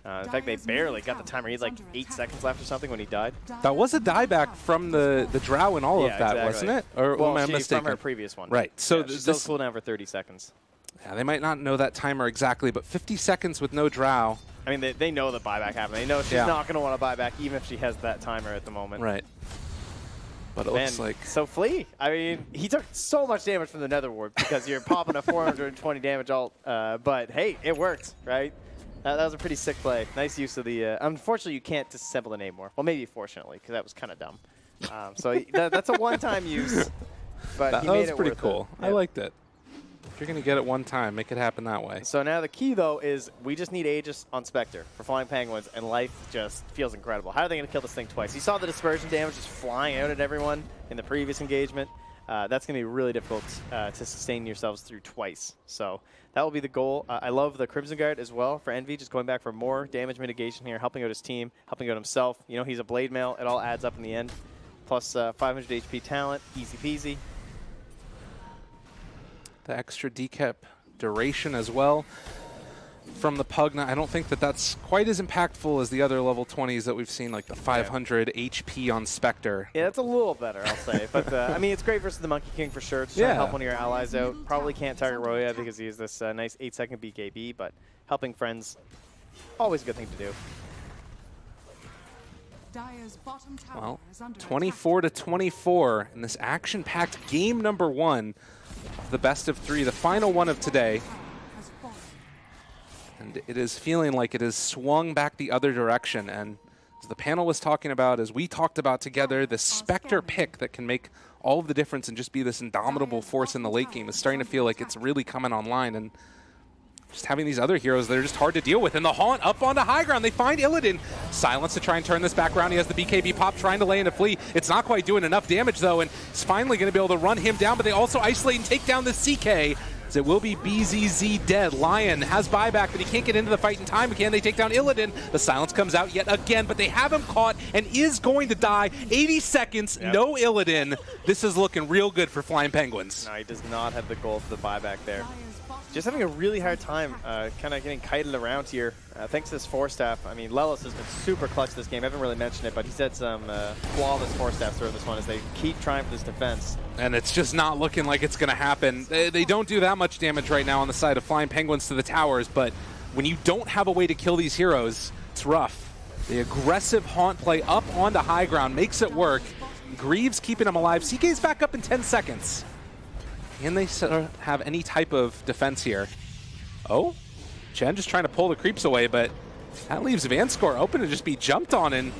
[SPEAKER 5] In fact, they barely got the timer. He had like 8 seconds left or something when he died.
[SPEAKER 4] That was a dieback from the Drow and all of that,
[SPEAKER 5] exactly.
[SPEAKER 4] Wasn't it? Or
[SPEAKER 5] well,
[SPEAKER 4] am I mistaken?
[SPEAKER 5] From her previous one.
[SPEAKER 4] Right. So
[SPEAKER 5] yeah, she's still cooldown for 30 seconds.
[SPEAKER 4] Yeah, they might not know that timer exactly, but 50 seconds with no Drow.
[SPEAKER 5] I mean, they know the buyback happened. They know she's not going to want to buy back, even if she has that timer at the moment.
[SPEAKER 4] Right. But it looks like...
[SPEAKER 5] So Flea, I mean, he took so much damage from the Nether Ward because you're popping a 420 damage ult. But hey, it worked, right? That was a pretty sick play. Nice use of the... unfortunately, you can't disassemble the Namor. Well, maybe fortunately, because that was kind of dumb. So that's a one-time use. But he made
[SPEAKER 4] was
[SPEAKER 5] it
[SPEAKER 4] pretty
[SPEAKER 5] worth
[SPEAKER 4] cool.
[SPEAKER 5] It.
[SPEAKER 4] I liked it. If you're going to get it one time, make it happen that way.
[SPEAKER 5] So now the key, though, is we just need Aegis on Spectre for Flying Penguins, and life just feels incredible. How are they going to kill this thing twice? You saw the dispersion damage just flying out at everyone in the previous engagement. That's going to be really difficult to sustain yourselves through twice. So that will be the goal. I love the Crimson Guard as well for Envy, just going back for more damage mitigation here, helping out his team, helping out himself. You know, he's a Blade Mail. It all adds up in the end. Plus 500 HP talent, easy peasy.
[SPEAKER 4] The extra decap duration as well from the Pugna. I don't think that that's quite as impactful as the other level 20s that we've seen, like the 500 HP on Spectre.
[SPEAKER 5] Yeah, that's a little better, I'll say. But, I mean, it's great versus the Monkey King for sure. Just trying to help one of your allies out. Probably can't target Roya because he has this nice 8-second BKB, but helping friends, always a good thing to do.
[SPEAKER 6] Dire's bottom tower
[SPEAKER 4] Well,
[SPEAKER 6] is under
[SPEAKER 4] 24-24 in this action-packed game number 1 of the best of 3, the final one of today. And it is feeling like it has swung back the other direction. And as the panel was talking about, as we talked about together, the Spectre pick that can make all of the difference and just be this indomitable force in the late game is starting to feel like it's really coming online. And just having these other heroes that are just hard to deal with. And the Haunt up onto high ground. They find Illidan. Silence to try and turn this back around. He has the BKB pop trying to lay into Flea. It's not quite doing enough damage, though, and he's finally going to be able to run him down, but they also isolate and take down the CK. As it will be BZZ dead. Lion has buyback, but he can't get into the fight in time. Again, they take down Illidan. The silence comes out yet again, but they have him caught and is going to die. 80 seconds, no Illidan. This is looking real good for Flying Penguins.
[SPEAKER 5] No, he does not have the goal for the buyback there. Just having a really hard time kind of getting kited around here. Thanks to this Force Staff. I mean, Lelis has been super clutch this game. I haven't really mentioned it, but he's had some flawless Force Staffs through this one as they keep trying for this defense.
[SPEAKER 4] And it's just not looking like it's going to happen. They don't do that much damage right now on the side of Flying Penguins to the towers, but when you don't have a way to kill these heroes, it's rough. The aggressive Haunt play up onto high ground makes it work. Greaves keeping him alive. CK's back up in 10 seconds. Can they have any type of defense here? Oh, Chen just trying to pull the creeps away, but that leaves Vanscore open to just be jumped on and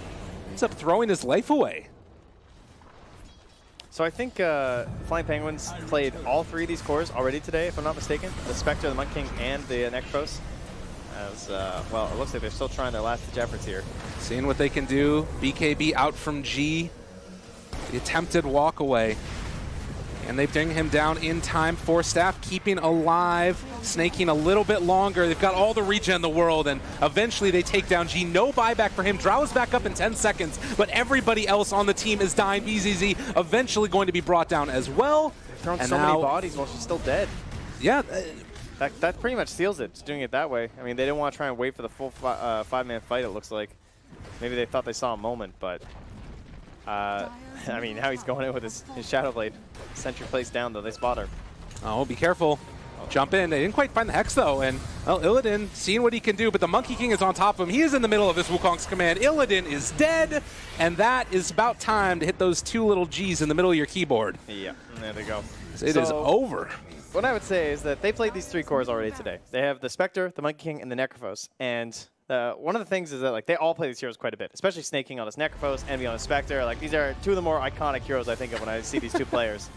[SPEAKER 4] ends up throwing his life away.
[SPEAKER 5] So I think Flying Penguins played all 3 of these cores already today, if I'm not mistaken. The Spectre, the Monkey King, and the Necros. As, well, it looks like they're still trying their last-ditch efforts here.
[SPEAKER 4] Seeing what they can do. BKB out from G. The attempted walk away. And they bring him down in time. Force Staff keeping alive, snaking a little bit longer. They've got all the regen in the world, and eventually they take down G. No buyback for him. Drow is back up in 10 seconds, but everybody else on the team is dying. BZZ eventually going to be brought down as well.
[SPEAKER 5] They've thrown so many bodies while she's still dead.
[SPEAKER 4] Yeah.
[SPEAKER 5] That pretty much seals it, just doing it that way. I mean, they didn't want to try and wait for the full 5-man fight, it looks like. Maybe they thought they saw a moment, but... I mean, now he's going in with his Shadow Blade. Sentry placed down, though. They spot her.
[SPEAKER 4] Oh, be careful. Jump in. They didn't quite find the Hex, though. And, well, Illidan seeing what he can do, but the Monkey King is on top of him. He is in the middle of his Wukong's command. Illidan is dead, and that is about time to hit those 2 little Gs in the middle of your keyboard.
[SPEAKER 5] Yeah, and there they go.
[SPEAKER 4] It is over.
[SPEAKER 5] What I would say is that they played these 3 cores already today. They have the Spectre, the Monkey King, and the Necrophos. And one of the things is that like they all play these heroes quite a bit, especially Snake King on his Necrophos, Envy on his Spectre. Like these are 2 of the more iconic heroes I think of when I see these 2 players.